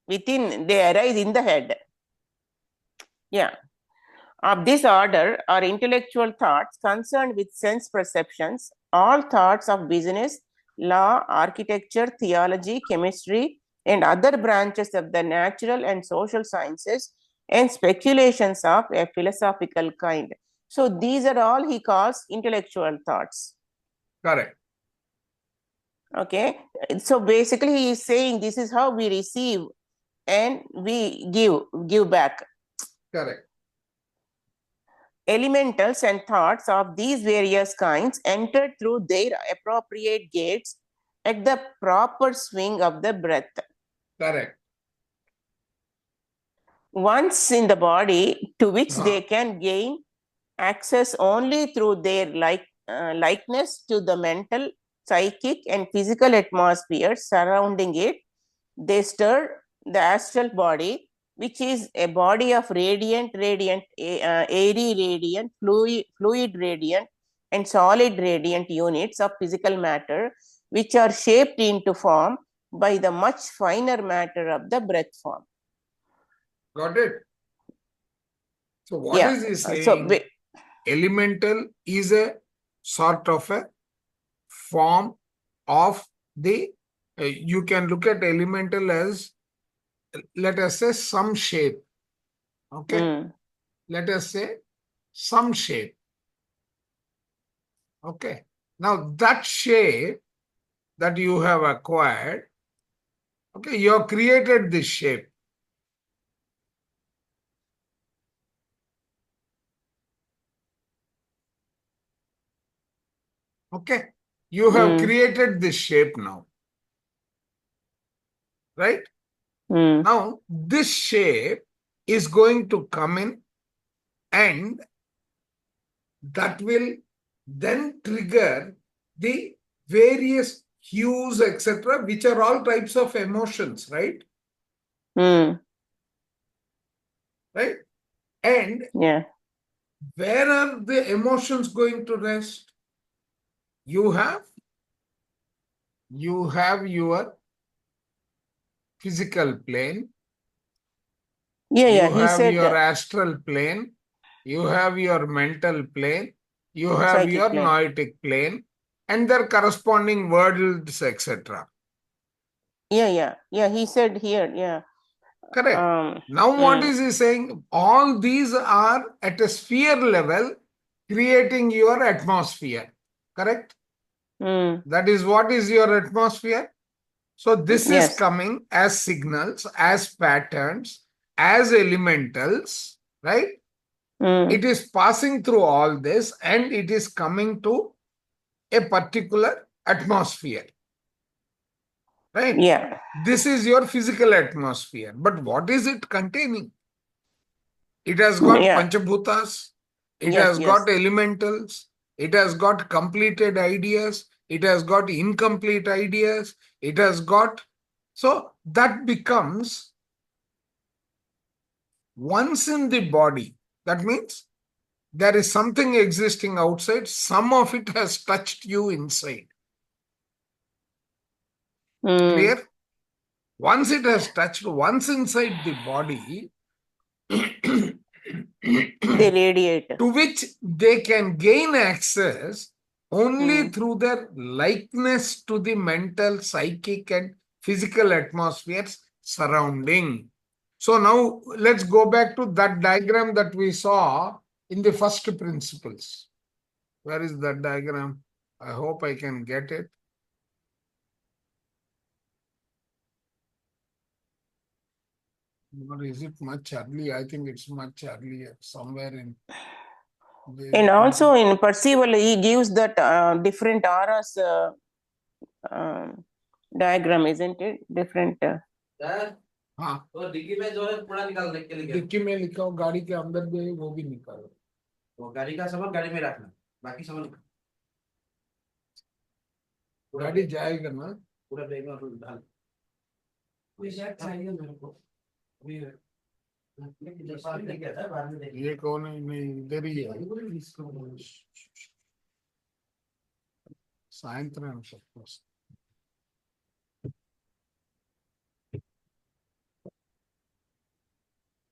B: Within, they arise in the head. Yeah. Of this order are intellectual thoughts concerned with sense perceptions, all thoughts of business, law, architecture, theology, chemistry, and other branches of the natural and social sciences, and speculations of a philosophical kind. So these are all he calls intellectual thoughts.
A: Correct.
B: Okay. So basically he is saying this is how we receive and we give back.
A: Correct.
B: Elementals and thoughts of these various kinds entered through their appropriate gates at the proper swing of the breath.
A: Correct.
B: Once in the body, to which they can gain access only through their likeness to the mental, psychic, and physical atmosphere surrounding it, they stir the astral body, which is a body of radiant, airy radiant, fluid radiant, and solid radiant units of physical matter, which are shaped into form by the much finer matter of the breath form.
A: Got it? So what
B: Yeah.
A: is he saying?
B: So
A: Elemental is a sort of a form of the, you can look at elemental as, let us say, some shape. Okay. Let us say some shape. Okay. Now that shape that you have acquired, okay, you have created this shape. Okay. You have created this shape now. Right? Now, this shape is going to come in and that will then trigger the various hues, etc., which are all types of emotions, right? Right? And
B: yeah.
A: where are the emotions going to rest? You have your physical plane.
B: Yeah,
A: you
B: yeah. He
A: have
B: said
A: your astral plane. You have your mental plane. You have
B: psychic
A: your
B: plane.
A: noetic plane and their corresponding worlds, etc.
B: Yeah. He said here, yeah.
A: Correct. Now what is he saying? All these are at a sphere level creating your atmosphere. Correct? That is what is your atmosphere. So this is coming as signals, as patterns, as elementals, right? It is passing through all this and it is coming to a particular atmosphere. Right?
B: Yeah.
A: This is your physical atmosphere. But what is it containing? It has got Panchabhutas. It has got elementals. It has got completed ideas. It has got incomplete ideas. It has got... So that becomes once in the body. That means there is something existing outside. Some of it has touched you inside. Clear? Once it has touched, once inside the body,
B: they radiate.
A: To which they can gain access only through their likeness to the mental, psychic, and physical atmospheres surrounding. So now let's go back to that diagram that we saw in the first principles. Where is that diagram? I hope I can get it. Or is it much earlier? I think it's much earlier, somewhere in.
B: And also in perceivable, he gives that different auras diagram, isn't it? Different.
A: हाँ
H: तो डिग्गी में जो है कूड़ा निकालने के लिए
A: डिक्की में लिखा हो गाड़ी के अंदर भी है, वो भी निकालो।
H: तो गाड़ी का सामान गाड़ी में रखना, बाकी सामान
A: गाड़ी जाएगा ना।
H: पूरा बैग में डाल। कोई शर्ट चाहिए मेरे को अभी
A: ये कौन है? नहीं, इधर ही है। सायंत्रम सबको।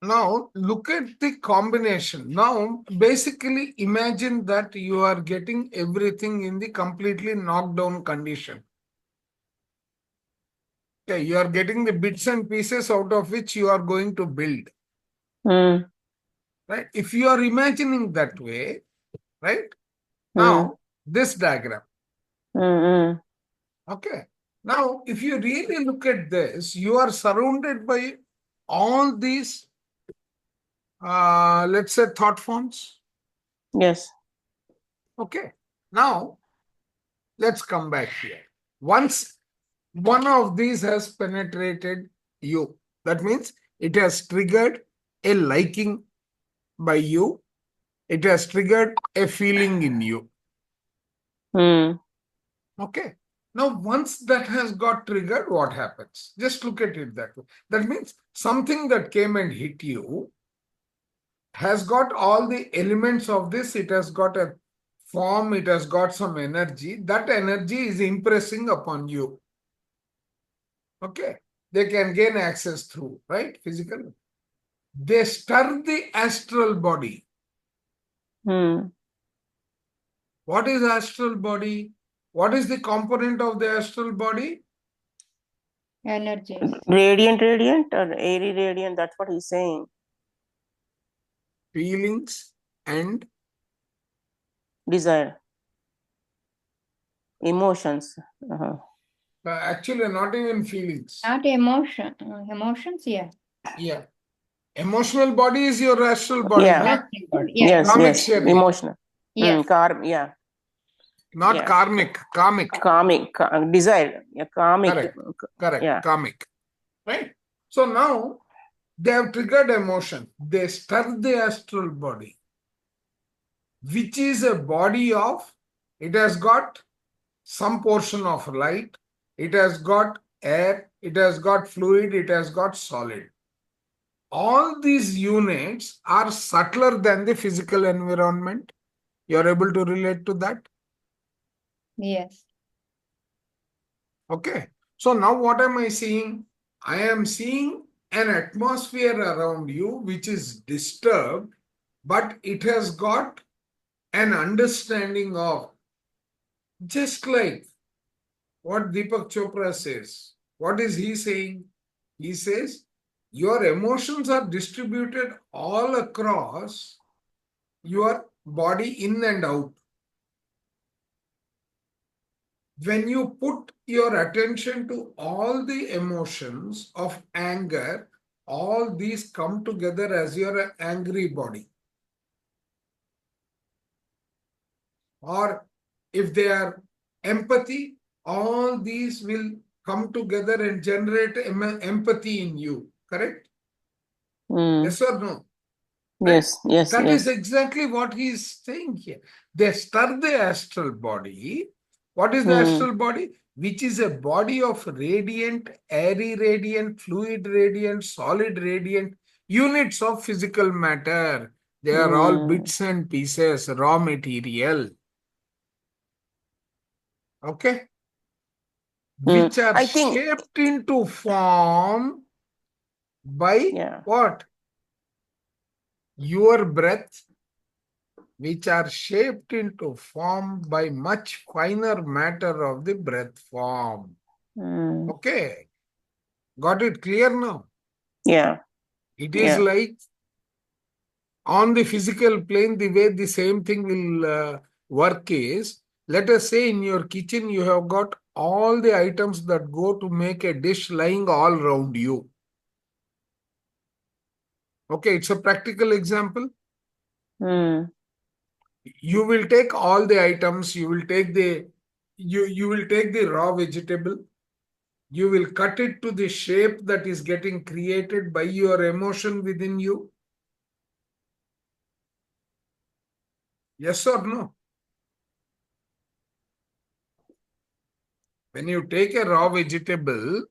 A: Now look at the combination. Now basically imagine that you are getting everything in the completely knocked down condition. Okay, you are getting the bits and pieces out of which you are going to build. Right? If you are imagining that way, right? Now this diagram. Okay. Now if you really look at this, you are surrounded by all these let's say thought forms.
B: Yes.
A: Okay. Now let's come back here. Once one of these has penetrated you, that means it has triggered a liking by you. It has triggered a feeling in you. Okay. Now, once that has got triggered, what happens? Just look at it that way. That means something that came and hit you has got all the elements of this. It has got a form. It has got some energy. That energy is impressing upon you. Okay. They can gain access through, right? Physical. They stir the astral body. What is astral body? What is the component of the astral body?
F: Energy.
B: Radiant or airy radiant, that's what he's saying.
A: Feelings and
B: Desire. Emotions.
A: actually not even feelings.
F: Not emotion. Emotions, yeah.
A: Yeah. Emotional body is your astral body.
B: Yeah.
A: Huh?
F: Yeah.
A: Karmic
B: Yes.
A: sharing.
B: Emotional.
F: Yes.
B: Yeah.
A: Not
B: Yeah.
A: karmic. Karmic.
B: Desire. Yeah, karmic.
A: Correct.
B: Yeah.
A: Karmic. Right? So now they have triggered emotion. They stir the astral body, which is a body of, it has got some portion of light, it has got air, it has got fluid, it has got solid. All these units are subtler than the physical environment. You are able to relate to that?
F: Yes.
A: Okay. So now what am I seeing? I am seeing an atmosphere around you which is disturbed, but it has got an understanding of, just like what Deepak Chopra says. What is he saying? He says, your emotions are distributed all across your body, in and out. When you put your attention to all the emotions of anger, all these come together as your angry body. Or if they are empathy, all these will come together and generate empathy in you. Correct? Yes or no?
B: Yes.
A: That is exactly what he is saying here. They stir the astral body. What is the astral body? Which is a body of radiant, airy radiant, fluid radiant, solid radiant, units of physical matter. They are all bits and pieces, raw material. Okay? Which are shaped into form by what? Your breath, which are shaped into form by much finer matter of the breath form. Okay. Got it clear now?
B: Yeah.
A: It is
B: Yeah.
A: like on the physical plane, the way the same thing will work is, let us say in your kitchen, you have got all the items that go to make a dish lying all around you. Okay, it's a practical example.
B: Mm.
A: You will take all the items, you will take the raw vegetable, you will cut it to the shape that is getting created by your emotion within you. Yes or no? When you take a raw vegetable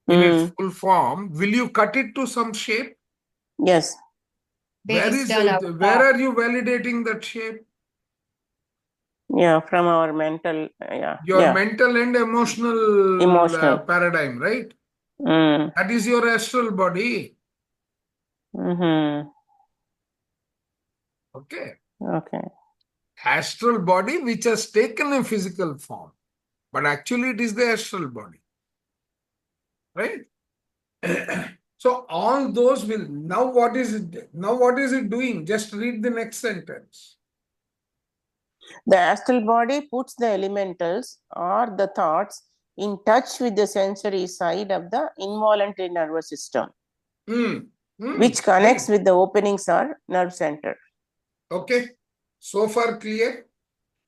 A: in its full form, will you cut it to some shape?
B: Yes.
F: Based on our
A: Where
F: thought.
A: are you validating that shape?
B: Yeah, from our mental,
A: Your mental and emotional
B: Emotional.
A: paradigm, right?
B: Mm.
A: That is your astral body.
B: Mm-hmm.
A: Okay.
B: Okay.
A: Astral body which has taken a physical form, but actually it is the astral body, right? So all those will, now what is it doing? Just read the next sentence.
B: The astral body puts the elementals or the thoughts in touch with the sensory side of the involuntary nervous system, which connects with the openings or nerve center.
A: Okay, so far clear?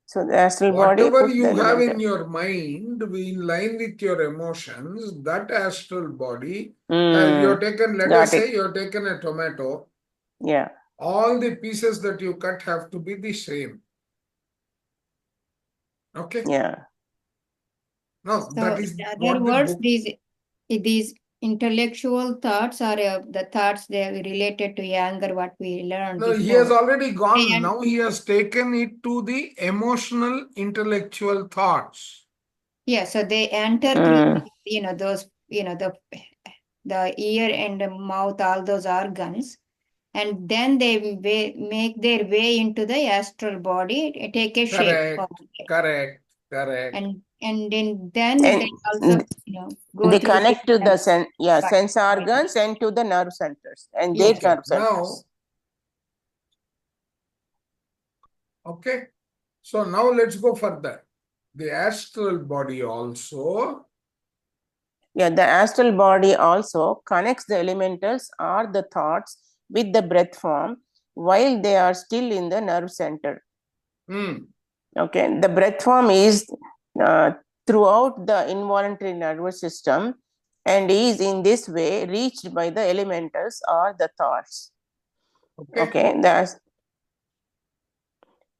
B: So the astral body
A: Whatever
B: puts the
A: you have in
B: elemental.
A: your mind, in line with your emotions, that astral body, you have taken, let us say you have taken a tomato.
B: Yeah.
A: All the pieces that you cut have to be the same. Okay?
B: Yeah.
A: No,
F: So
A: that is
F: in
A: what
F: other
A: the
F: words,
A: book.
F: these intellectual thoughts are the thoughts they are related to anger, what we learned
A: No,
F: before.
A: he has already gone.
F: And
A: Now he has taken it to the emotional, intellectual thoughts.
F: yeah, so they enter through, those, the ear and the mouth, all those organs, and then they make their way into the astral body, take a shape.
A: Correct.
F: And then
B: And
F: they also, go
B: they
F: through
B: connect to the
F: different
B: sense organs and to the nerve centers and
F: Yeah.
B: their nerve centers.
A: Okay. So now let's go further. The astral body also.
B: Yeah, the astral body also connects the elementals or the thoughts with the breath form while they are still in the nerve center. Okay, the breath form is throughout the involuntary nervous system and is in this way reached by the elementals or the thoughts. Okay,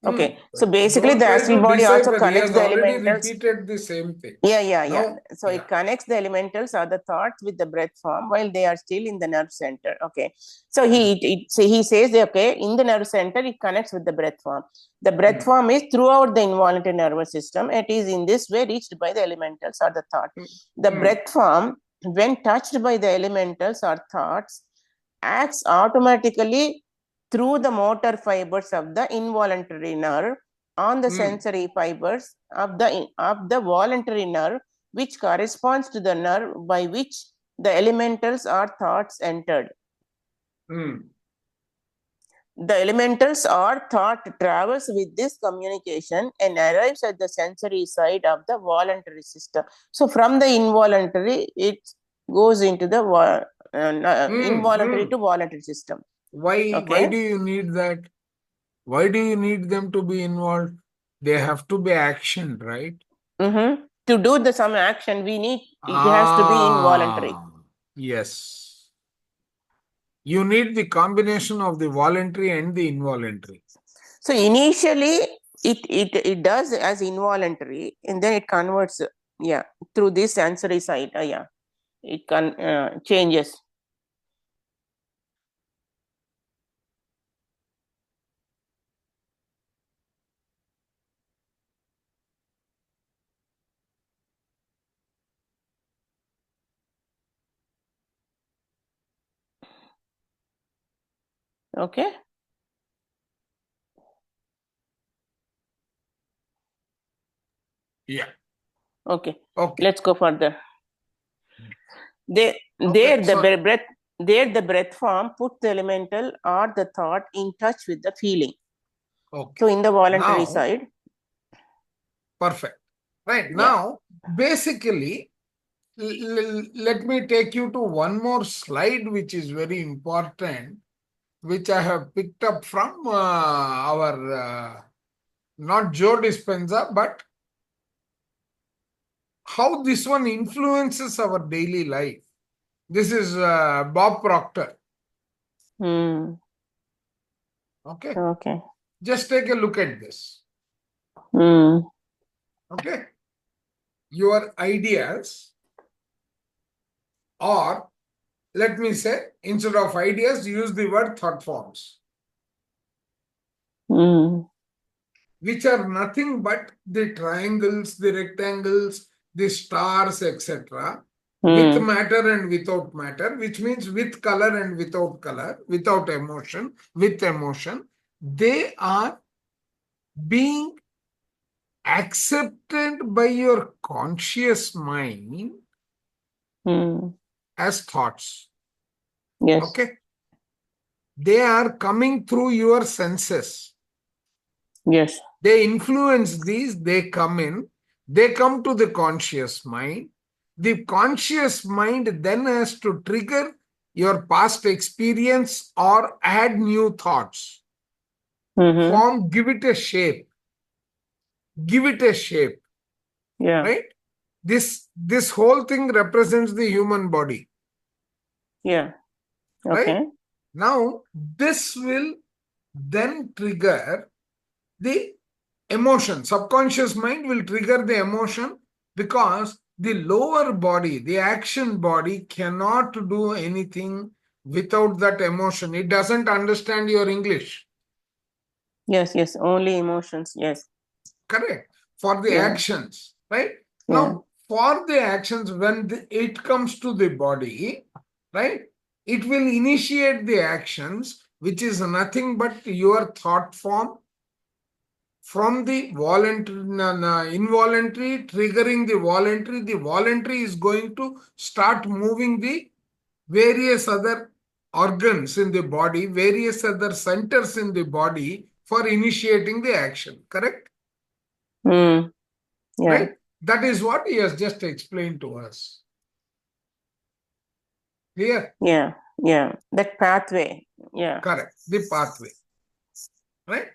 B: okay. So basically, the astral body also connects the elementals.
A: Repeated the same thing.
B: Yeah. So it connects the elementals or the thoughts with the breath form while they are still in the nerve center. Okay. So he says, okay, in the nerve center, it connects with the breath form. The breath form is throughout the involuntary nervous system. It is in this way reached by the elementals or the thought. The breath form, when touched by the elementals or thoughts, acts automatically through the motor fibers of the involuntary nerve on the sensory fibers of the voluntary nerve, which corresponds to the nerve by which the elementals or thoughts entered. The elementals or thought travels with this communication and arrives at the sensory side of the voluntary system. So from the involuntary, it goes into the involuntary to voluntary system.
A: Why do you need that? Why do you need them to be involved? They have to be actioned, right?
B: To do some action, it has to be involuntary.
A: Yes. You need the combination of the voluntary and the involuntary.
B: So initially, it does as involuntary, and then it converts, through this sensory side. It changes. Okay.
A: Yeah.
B: Okay. Let's go further. The breath there the breath form puts the elemental or the thought in touch with the feeling.
A: Okay.
B: So in the voluntary
A: Now,
B: side,
A: perfect. Right.
B: Yeah.
A: Now, basically, let me take you to one more slide, which is very important, which I have picked up from our, not Joe Dispenza, but how this one influences our daily life. This is Bob Proctor.
B: Hmm.
A: Okay.
B: Okay.
A: Just take a look at this.
B: Hmm.
A: Okay. Your ideas, or let me say, instead of ideas, use the word thought forms,
B: Hmm.
A: which are nothing but the triangles, the rectangles, the stars, etc., with
B: Hmm.
A: matter and without matter, which means with color and without color, without emotion, with emotion. They are being accepted by your conscious mind
B: Hmm.
A: as thoughts.
B: Yes.
A: Okay. They are coming through your senses.
B: Yes.
A: They influence these, they come in, they come to the conscious mind. The conscious mind then has to trigger your past experience or add new thoughts.
B: Mm-hmm.
A: Form, give it a shape. Give it a shape,
B: Yeah.
A: right? This whole thing represents the human body,
B: Yeah.
A: right?
B: Okay.
A: Now, this will then trigger the emotion. Subconscious mind will trigger the emotion because the lower body, the action body, cannot do anything without that emotion. It doesn't understand your English.
B: Yes. Yes. Only emotions. Yes.
A: Correct. For the
B: Yeah.
A: actions, right?
B: Yeah.
A: Now, for the actions, when it comes to the body, right, it will initiate the actions, which is nothing but your thought form, from the voluntary, involuntary, triggering the voluntary is going to start moving the various other organs in the body, various other centers in the body for initiating the action, correct?
B: Hmm. Yeah.
A: Right? That is what he has just explained to us. Clear?
B: Yeah. Yeah. That pathway. Yeah.
A: Correct. The pathway. Right?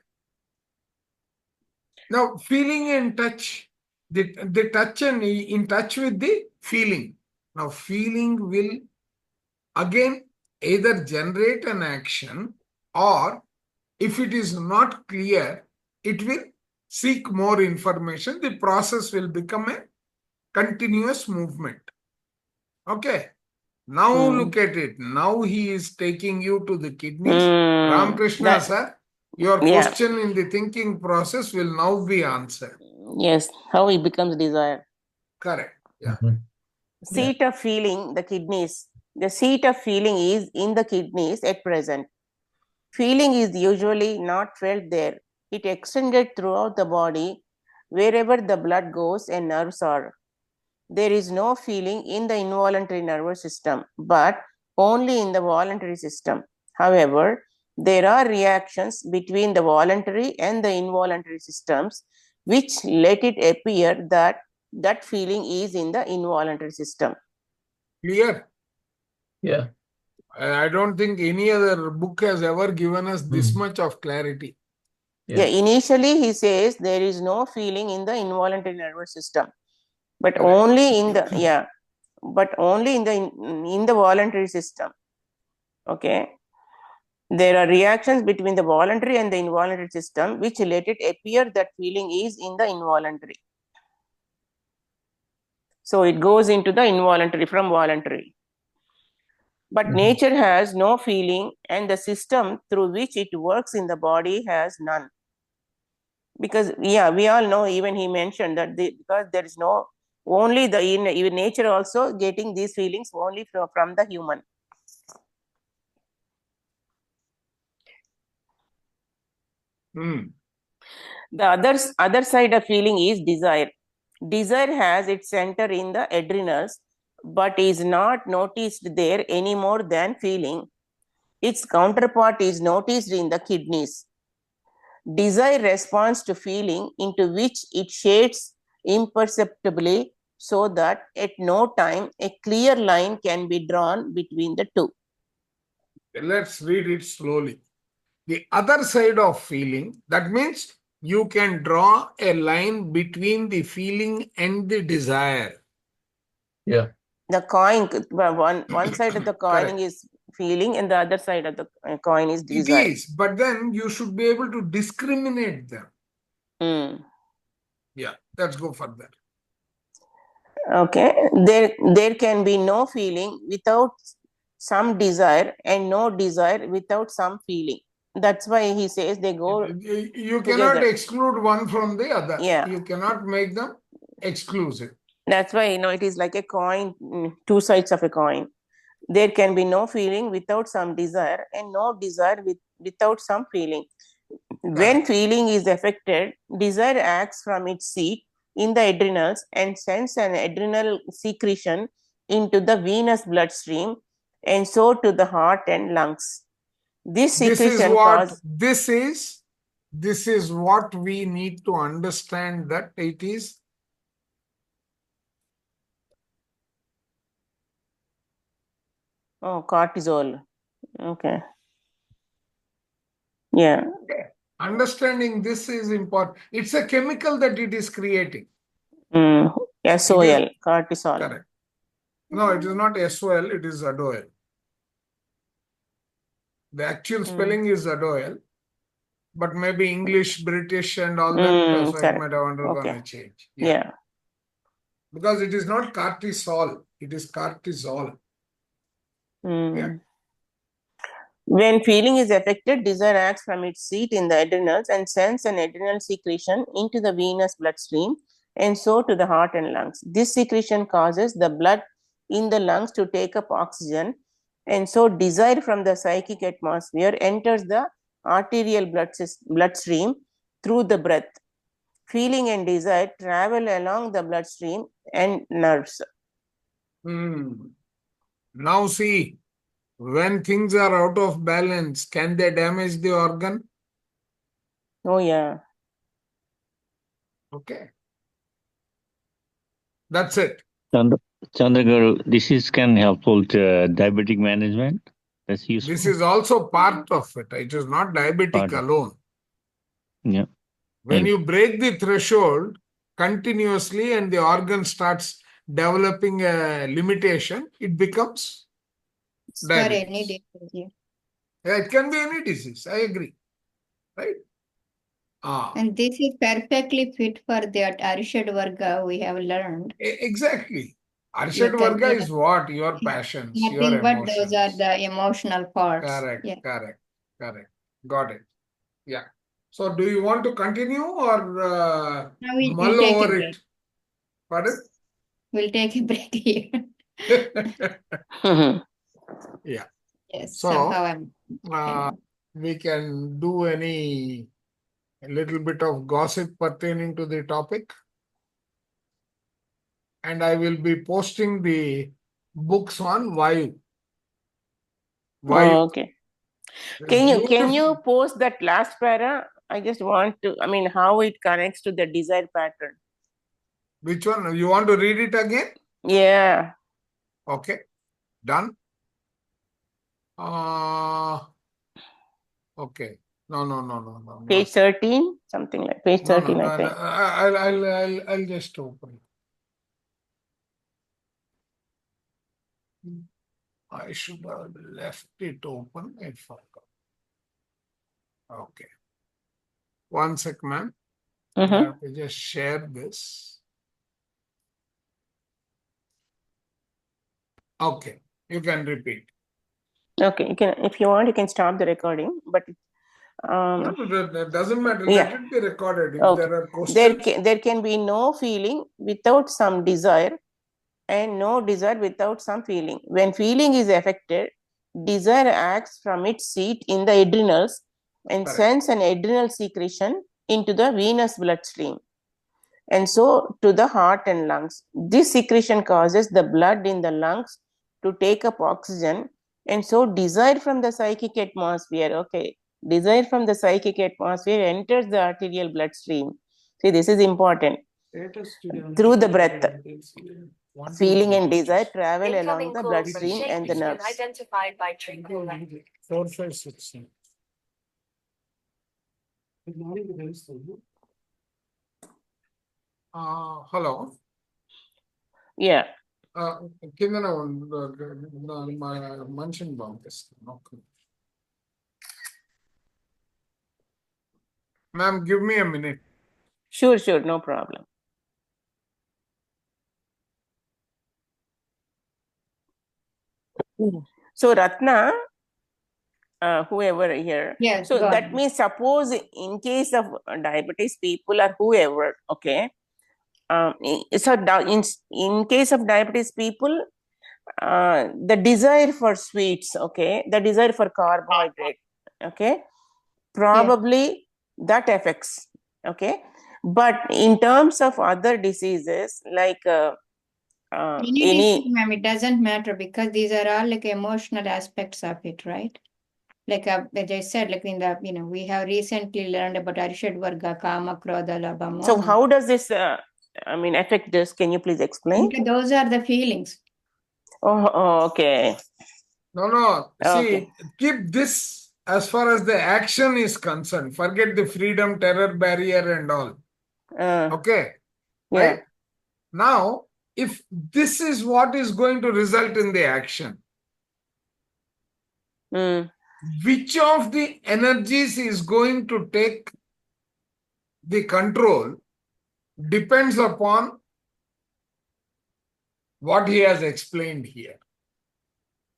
A: Now, feeling and touch, the touch and in touch with the feeling. Now, feeling will again either generate an action, or if it is not clear, it will seek more information. The process will become a continuous movement. Okay. Now look at it. Now he is taking you to the kidneys. Ramakrishna
B: That.
A: sir, your
B: Yeah.
A: question in the thinking process will now be answered.
B: Yes. How it becomes desire.
A: Correct. Yeah.
D: Mhm.
B: Seat of feeling, the kidneys. The seat of feeling is in the kidneys at present. Feeling is usually not felt there. It extended throughout the body, wherever the blood goes and nerves are. There is no feeling in the involuntary nervous system, but only in the voluntary system. However, there are reactions between the voluntary and the involuntary systems which let it appear that that feeling is in the involuntary system.
A: Clear?
D: Yeah.
A: I don't think any other book has ever given us this
D: Mhm.
A: much of clarity.
B: Yeah,
D: Yeah.
B: initially he says there is no feeling in the involuntary nervous system, but
A: Correct.
B: only in the but only in the voluntary system. Okay. There are reactions between the voluntary and the involuntary system which let it appear that feeling is in the involuntary. So it goes into the involuntary from voluntary. But
D: Mhm.
B: nature has no feeling, and the system through which it works in the body has none. Because we all know, even he mentioned that because there is no, only the in nature also getting these feelings only from the human. The other side of feeling is desire. Desire has its center in the adrenals, but is not noticed there any more than feeling. Its counterpart is noticed in the kidneys. Desire responds to feeling, into which it shades imperceptibly, so that at no time a clear line can be drawn between the two.
A: Let's read it slowly. The other side of feeling, that means you can draw a line between the feeling and the desire.
D: Yeah.
B: The coin, one side of the coin
A: Correct.
B: is feeling, and the other side of the coin is
A: It
B: desire.
A: is, but then you should be able to discriminate them.
B: Mm.
A: Yeah, let's go further.
B: Okay, there can be no feeling without some desire, and no desire without some feeling. That's why he says they go
A: You cannot
B: together.
A: exclude one from the other.
B: Yeah.
A: You cannot make them exclusive.
B: That's why, it is like a coin, two sides of a coin. There can be no feeling without some desire, and no desire without some feeling. When
A: Correct.
B: feeling is affected, desire acts from its seat in the adrenals and sends an adrenal secretion into the venous bloodstream, and so to the heart and lungs. This secretion
A: This is what we need to understand, that it is
B: cortisol. Okay. Yeah.
A: understanding this is important. It's a chemical that it is creating.
B: SOL, cortisol.
A: Correct. No, it is not SOL, it is Adoil. The actual spelling is Adoil, but maybe English, British, and all that, so it might have undergone a change.
B: Yeah.
A: Because it is not cortisol, it is cortisol. Yeah.
B: When feeling is affected, desire acts from its seat in the adrenals and sends an adrenal secretion into the venous bloodstream, and so to the heart and lungs. This secretion causes the blood in the lungs to take up oxygen, and so desire from the psychic atmosphere enters the arterial bloodstream through the breath. Feeling and desire travel along the bloodstream and nerves.
A: Now see, when things are out of balance, can they damage the organ?
B: Oh, yeah.
A: Okay. That's it.
I: Chandraguru, this can helpful to diabetic management. That's useful.
A: This is also part of it. It is not diabetic alone.
I: Yeah.
A: When you break the threshold continuously and the organ starts developing a limitation, it becomes diabetes.
F: any disease, yeah.
A: Yeah, it can be any disease. I agree. Right?
F: And this is perfectly fit for that Arshad Varga we have learned.
A: Exactly. Arshad Varga is what? Your passions, your
F: Nothing but
A: emotions.
F: those are the emotional parts.
A: Correct,
F: Yeah.
A: correct. Got it. Yeah. So do you want to continue or
F: Now we'll
A: mull
F: take a
A: over
F: break.
A: it? Pardon?
F: We'll take a break here.
A: Yeah.
F: Yes,
A: So,
F: somehow
A: we can do a little bit of gossip pertaining to the topic. And I will be posting the books on Vayu.
B: Oh, okay. Can
A: Beautiful.
B: you post that last para? I just want to, how it connects to the desire pattern.
A: Which one? You want to read it again?
B: Yeah.
A: Okay. Done. Okay. No.
B: Page 13, something like page 13, I think.
A: I'll just open it. I should have left it open. I forgot. Okay. One sec, ma'am. I have to just share this. Okay. You can repeat.
B: Okay. You can, if you want, you can stop the recording, but
A: No, that doesn't matter.
B: Yeah.
A: Let it be recorded. If
B: Okay.
A: there are questions.
B: There can be no feeling without some desire, and no desire without some feeling. When feeling is affected, desire acts from its seat in the adrenals and
A: Correct.
B: sends an adrenal secretion into the venous bloodstream, and so to the heart and lungs. This secretion causes the blood in the lungs to take up oxygen, and so desire from the psychic atmosphere, okay, desire from the psychic atmosphere enters the arterial bloodstream. See, this is important. Through the breath, feeling and desire travel along
G: Incoming
B: the
G: call from
B: bloodstream
G: Sheikh
B: and the
G: Mishkin
B: nerves.
G: identified by Trincola.
A: 4, 5, 6. Hello.
B: Yeah.
A: కిందన మనిషిని పంపిస్తాను. Ma'am, give me a minute.
B: Sure, no problem. So Ratna, whoever here,
F: Yes,
B: so
F: go
B: that
F: ahead.
B: means suppose in case of diabetes people or whoever, okay, so in case of diabetes people, the desire for sweets, okay, the desire for carbohydrate, okay, probably that affects, okay. But in terms of other diseases like
F: Any disease, ma'am, it doesn't matter because these are all like emotional aspects of it, right? Like as I said, like in the, we have recently learned about Arishad Varga, Kama, Krodha, Labha, Moha.
B: So how does this, affect this? Can you please explain?
F: Okay, those are the feelings.
B: Oh, okay.
A: No.
B: Okay.
A: See, keep this as far as the action is concerned. Forget the freedom, terror barrier and all. Okay.
B: Yeah.
A: Right? Now, if this is what is going to result in the action, which of the energies is going to take the control depends upon what he has explained here.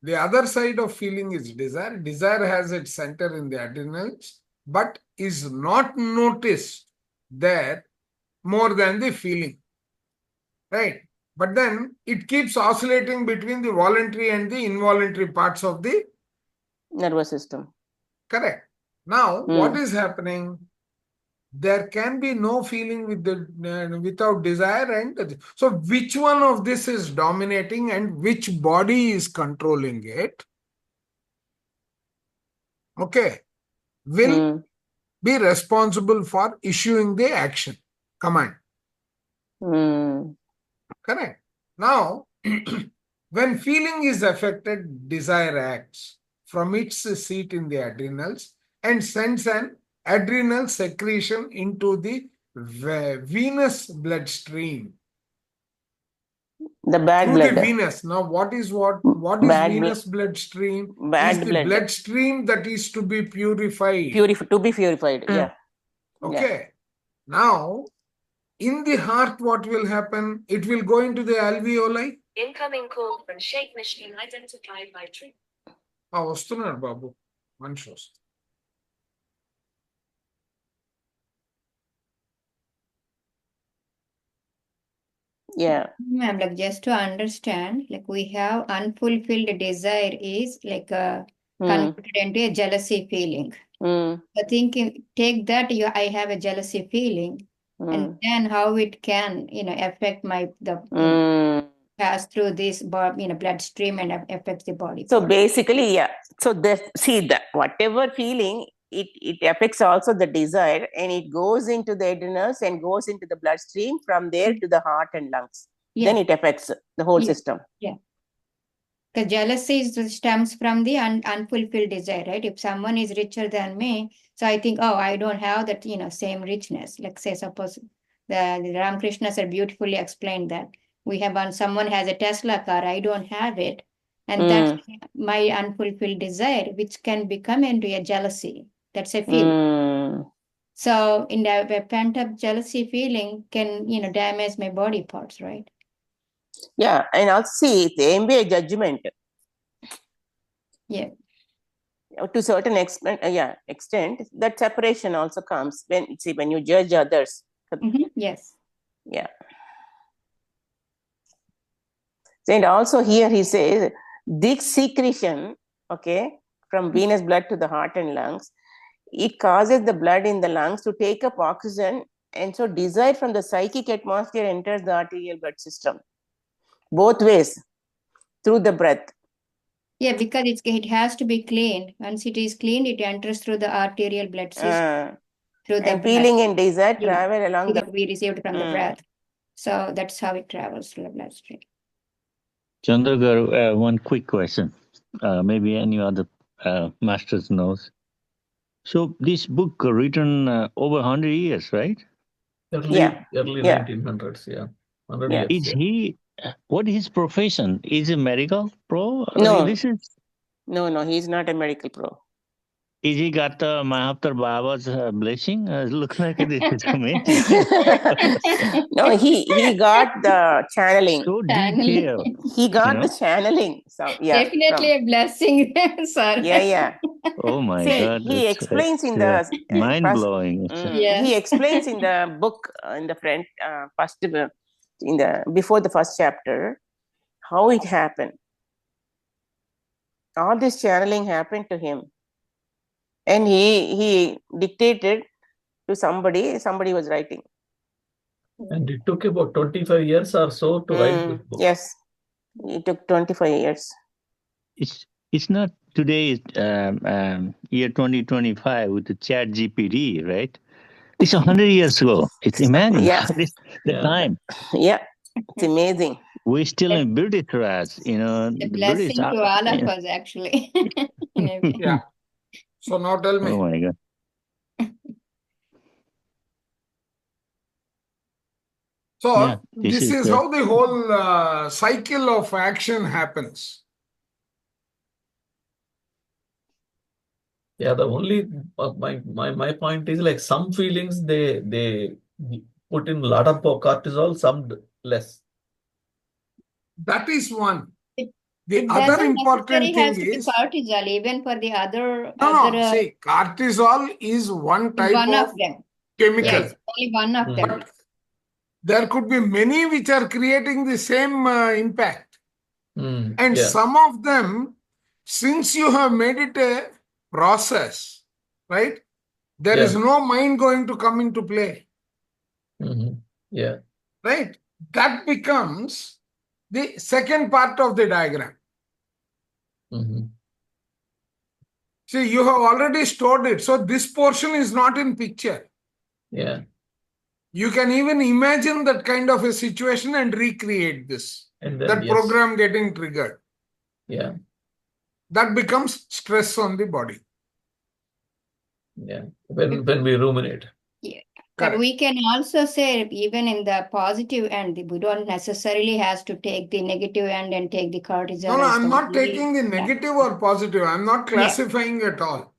A: The other side of feeling is desire. Desire has its center in the adrenals, but is not noticed there more than the feeling. Right? But then it keeps oscillating between the voluntary and the involuntary parts of the
B: nervous system.
A: Correct. Now, what is happening? There can be no feeling without desire, and so which one of this is dominating and which body is controlling it? Okay, will be responsible for issuing the action command. Correct. Now, when feeling is affected, desire acts from its seat in the adrenals and sends an adrenal secretion into the venous bloodstream.
B: The bad
A: Through
B: blood.
A: the venous. Now, what is
B: bad
A: venous bloodstream?
B: Bad
A: is the
B: blood.
A: bloodstream that is to be purified.
B: To be purified, yeah.
A: Okay. Now, in the heart, what will happen? It will go into the alveoli.
G: Incoming call from Sheikh Mishkin identified by Trincola.
A: వస్తున్నాడు బాబు మనిషి వస్తుంది.
B: Yeah.
F: Ma'am, like just to understand, like we have unfulfilled desire is like converted into a jealousy feeling. So thinking, take that I have a jealousy feeling, and then how it can, affect pass through this bloodstream and affects the body.
B: So basically, yeah. So whatever feeling, it affects also the desire, and it goes into the adrenals and goes into the bloodstream, from there to the heart and lungs. Then it affects the whole system.
F: Yeah. Because jealousy stems from the unfulfilled desire, right? If someone is richer than me, so I think, oh, I don't have that, same richness. Like say, suppose the Ramakrishna sir beautifully explained that someone has a Tesla car, I don't have it. And that's my unfulfilled desire, which can become into a jealousy. That's a feeling. So in the pent-up jealousy feeling can, damage my body parts, right?
B: Yeah, and also see, it may be a judgment.
F: Yeah.
B: To certain extent, that separation also comes when you judge others.
F: Yes.
B: Yeah. And also here he says, this secretion, okay, from venous blood to the heart and lungs, it causes the blood in the lungs to take up oxygen And so desire from the psychic atmosphere enters the arterial blood system. Both ways, through the breath.
F: Yeah, because it has to be cleaned. Once it is cleaned, it enters through the arterial blood system, through the
B: And
F: breath.
B: feeling and desire
F: Yeah.
B: travel along the
F: That we received from the
B: Mm.
F: breath. So that's how it travels through the bloodstream.
I: Chandra, one quick question. Maybe any other masters knows. So this book written over 100 years, right?
D: Early
B: Yeah.
D: 1900s, yeah. 100
B: Yeah.
D: years.
I: Is he, what is his profession? Is he medical pro?
B: No.
I: This is,
B: No, he's not a medical pro.
I: is he got Mahavtar Baba's blessing? Looks like this is amazing.
B: No, he got the channeling.
I: So
F: Channeling.
I: detailed.
B: He got
I: You
B: the
I: know?
B: channeling. So yeah.
F: Definitely a blessing, sir.
B: Yeah.
I: Oh my
B: See,
I: God.
B: he
I: that's
B: explains in the
I: mind
B: first.
I: blowing.
F: Yes.
B: He explains in the book in the front first in the before the first chapter how it happened. All this channeling happened to him, and he dictated to somebody. Somebody was writing.
D: And it took about 25 years or so to write this book.
B: Yes, it took 25 years.
I: It's not today, year 2025 with the Chat GPT, right? It's 100 years ago. It's imagine
B: Yeah.
I: the time.
B: Yeah, it's amazing.
I: We're still in British Raj,
F: A
I: the
F: blessing
I: British.
F: to all of us, actually.
A: Yeah. So now tell me.
I: Oh my God.
A: So
I: Yeah,
A: this is how the whole cycle of action happens.
D: Yeah, the only my point is like some feelings they put in a lot of cortisol, some less.
A: That is one.
F: It
A: The other
F: doesn't
A: important
F: necessarily has
A: thing
F: to be
A: is
F: cortisol, even for the other,
A: no, see, cortisol is one type
F: one
A: of
F: of them.
A: chemical.
F: Yeah, it's only one of them.
A: But there could be many which are creating the same impact. And
D: Yeah.
A: some of them, since you have made it a process, right? There is
D: Yeah.
A: no mind going to come into play,
D: Yeah.
A: right? That becomes the second part of the diagram. See, you have already stored it. So this portion is not in picture.
D: Yeah.
A: You can even imagine that kind of a situation and recreate this.
D: And then
A: That
D: yes.
A: program getting triggered.
D: Yeah.
A: That becomes stress on the body.
D: Yeah. When we ruminate.
F: Yeah.
A: Correct.
F: But we can also say, even in the positive end, we don't necessarily has to take the negative end and take the cortisol.
A: No,
F: as
A: I'm
F: the
A: not
F: only-
A: taking the negative or positive. I'm not classifying at all.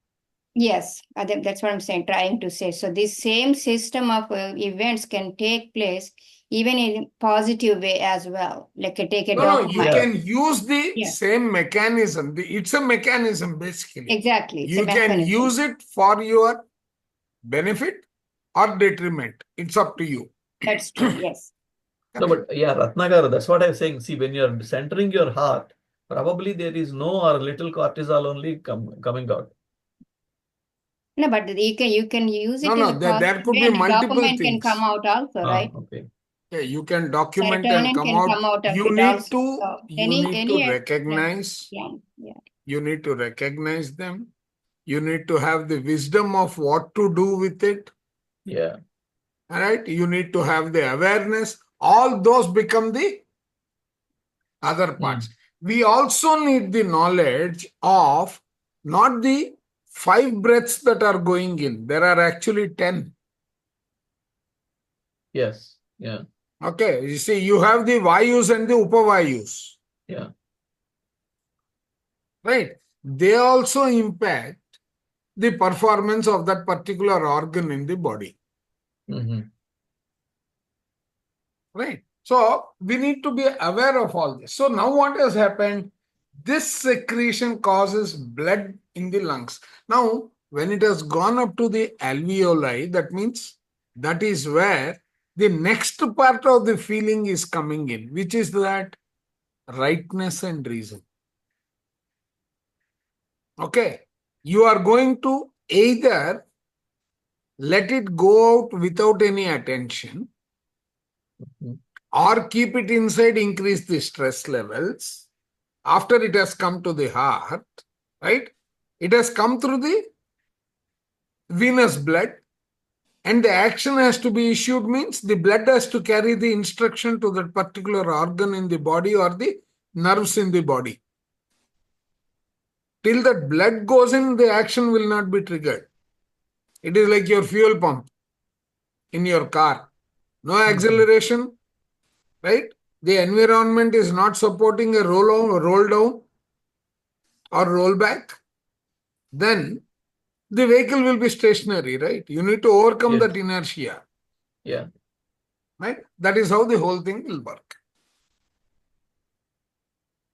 F: Yes, that's what I'm saying, trying to say. So this same system of events can take place even in positive way as well. Like take a
A: No, you
F: dopamine.
A: can use the
F: Yeah.
A: same mechanism. It's a mechanism, basically.
F: Exactly. It's a
A: You can
F: mechanism.
A: use it for your benefit or detriment. It's up to you.
F: That's true. Yes.
D: No, but yeah, Ratnakar, that's what I'm saying. See, when you're centering your heart, probably there is no or little cortisol only coming out.
F: No, but you can use it
A: No,
F: in
A: no,
F: a
A: there
F: positive
A: could
F: way,
A: be
F: and
A: multiple
F: dopamine can
A: things.
F: come out also, right?
D: Okay.
A: Yeah, you can document and
F: Serotonin
A: come
F: can
A: out.
F: come out of
A: You
F: it
A: need
F: also.
A: to,
F: So
A: you need to
F: yeah,
A: recognize.
F: yeah.
A: You need to recognize them. You need to have the wisdom of what to do with it.
D: Yeah.
A: All right. You need to have the awareness. All those become the other parts. We also need the knowledge of not the 5 breaths that are going in. There are actually 10.
D: Yes. Yeah.
A: Okay. You see, you have the Vayus and the Upavayus.
D: Yeah.
A: Right. They also impact the performance of that particular organ in the body. Right. So we need to be aware of all this. So now what has happened? This secretion causes blood in the lungs. Now, when it has gone up to the alveoli, that means that is where the next part of the feeling is coming in, which is that rightness and reason. Okay. You are going to either let it go out without any attention,
D: Mhm.
A: or keep it inside, increase the stress levels. After it has come to the heart, right? It has come through the venous blood, and the action has to be issued, means the blood has to carry the instruction to that particular organ in the body or the nerves in the body. Till that blood goes in, the action will not be triggered. It is like your fuel pump in your car. No acceleration, right? The environment is not supporting a roll down or roll back. Then the vehicle will be stationary, right? You need to overcome
D: Yes.
A: that inertia,
D: Yeah.
A: right? That is how the whole thing will work.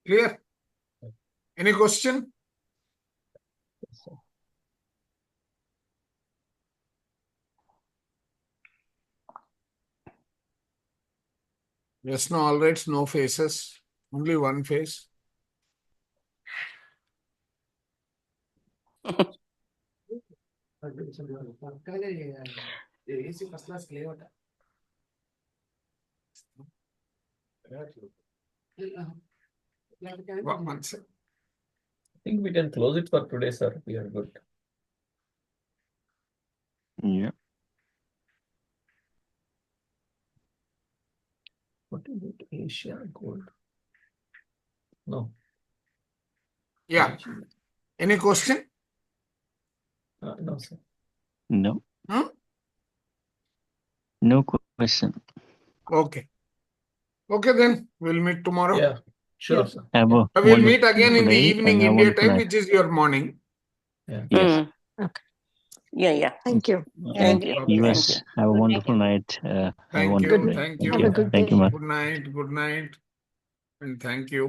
A: Clear? Any question?
D: Yes, sir.
A: Yes, no, all right, no faces. Only one face.
H: పక్కనే AC first class లేవట
A: One second.
D: I think we can close it for today, sir. We are good.
I: Yeah.
D: What is it? Asia Gold. No.
A: Yeah.
D: Asia.
A: Any question?
D: No, sir.
I: No.
A: Hmm?
I: No question.
A: Okay. Okay, then we'll meet tomorrow.
D: Yeah, sure, sir.
I: Have
D: Yeah.
I: a
A: We'll meet again in
I: wonderful
A: the
I: day
A: evening
I: and a
A: India
I: wonderful
A: time,
I: night.
A: which is your morning.
D: Yeah.
I: Yes.
E: Okay.
B: Yeah.
E: Thank you.
B: Thank you.
A: Okay.
I: US,
B: Thank you.
I: have a
F: Good night,
I: wonderful night. Have a
A: Thank
I: wonderful
A: you.
I: day.
A: Thank
I: Thank
A: you.
E: Have a
I: you.
E: good
I: Thank you,
E: day.
I: ma'am.
A: Good night. Good night. And thank you.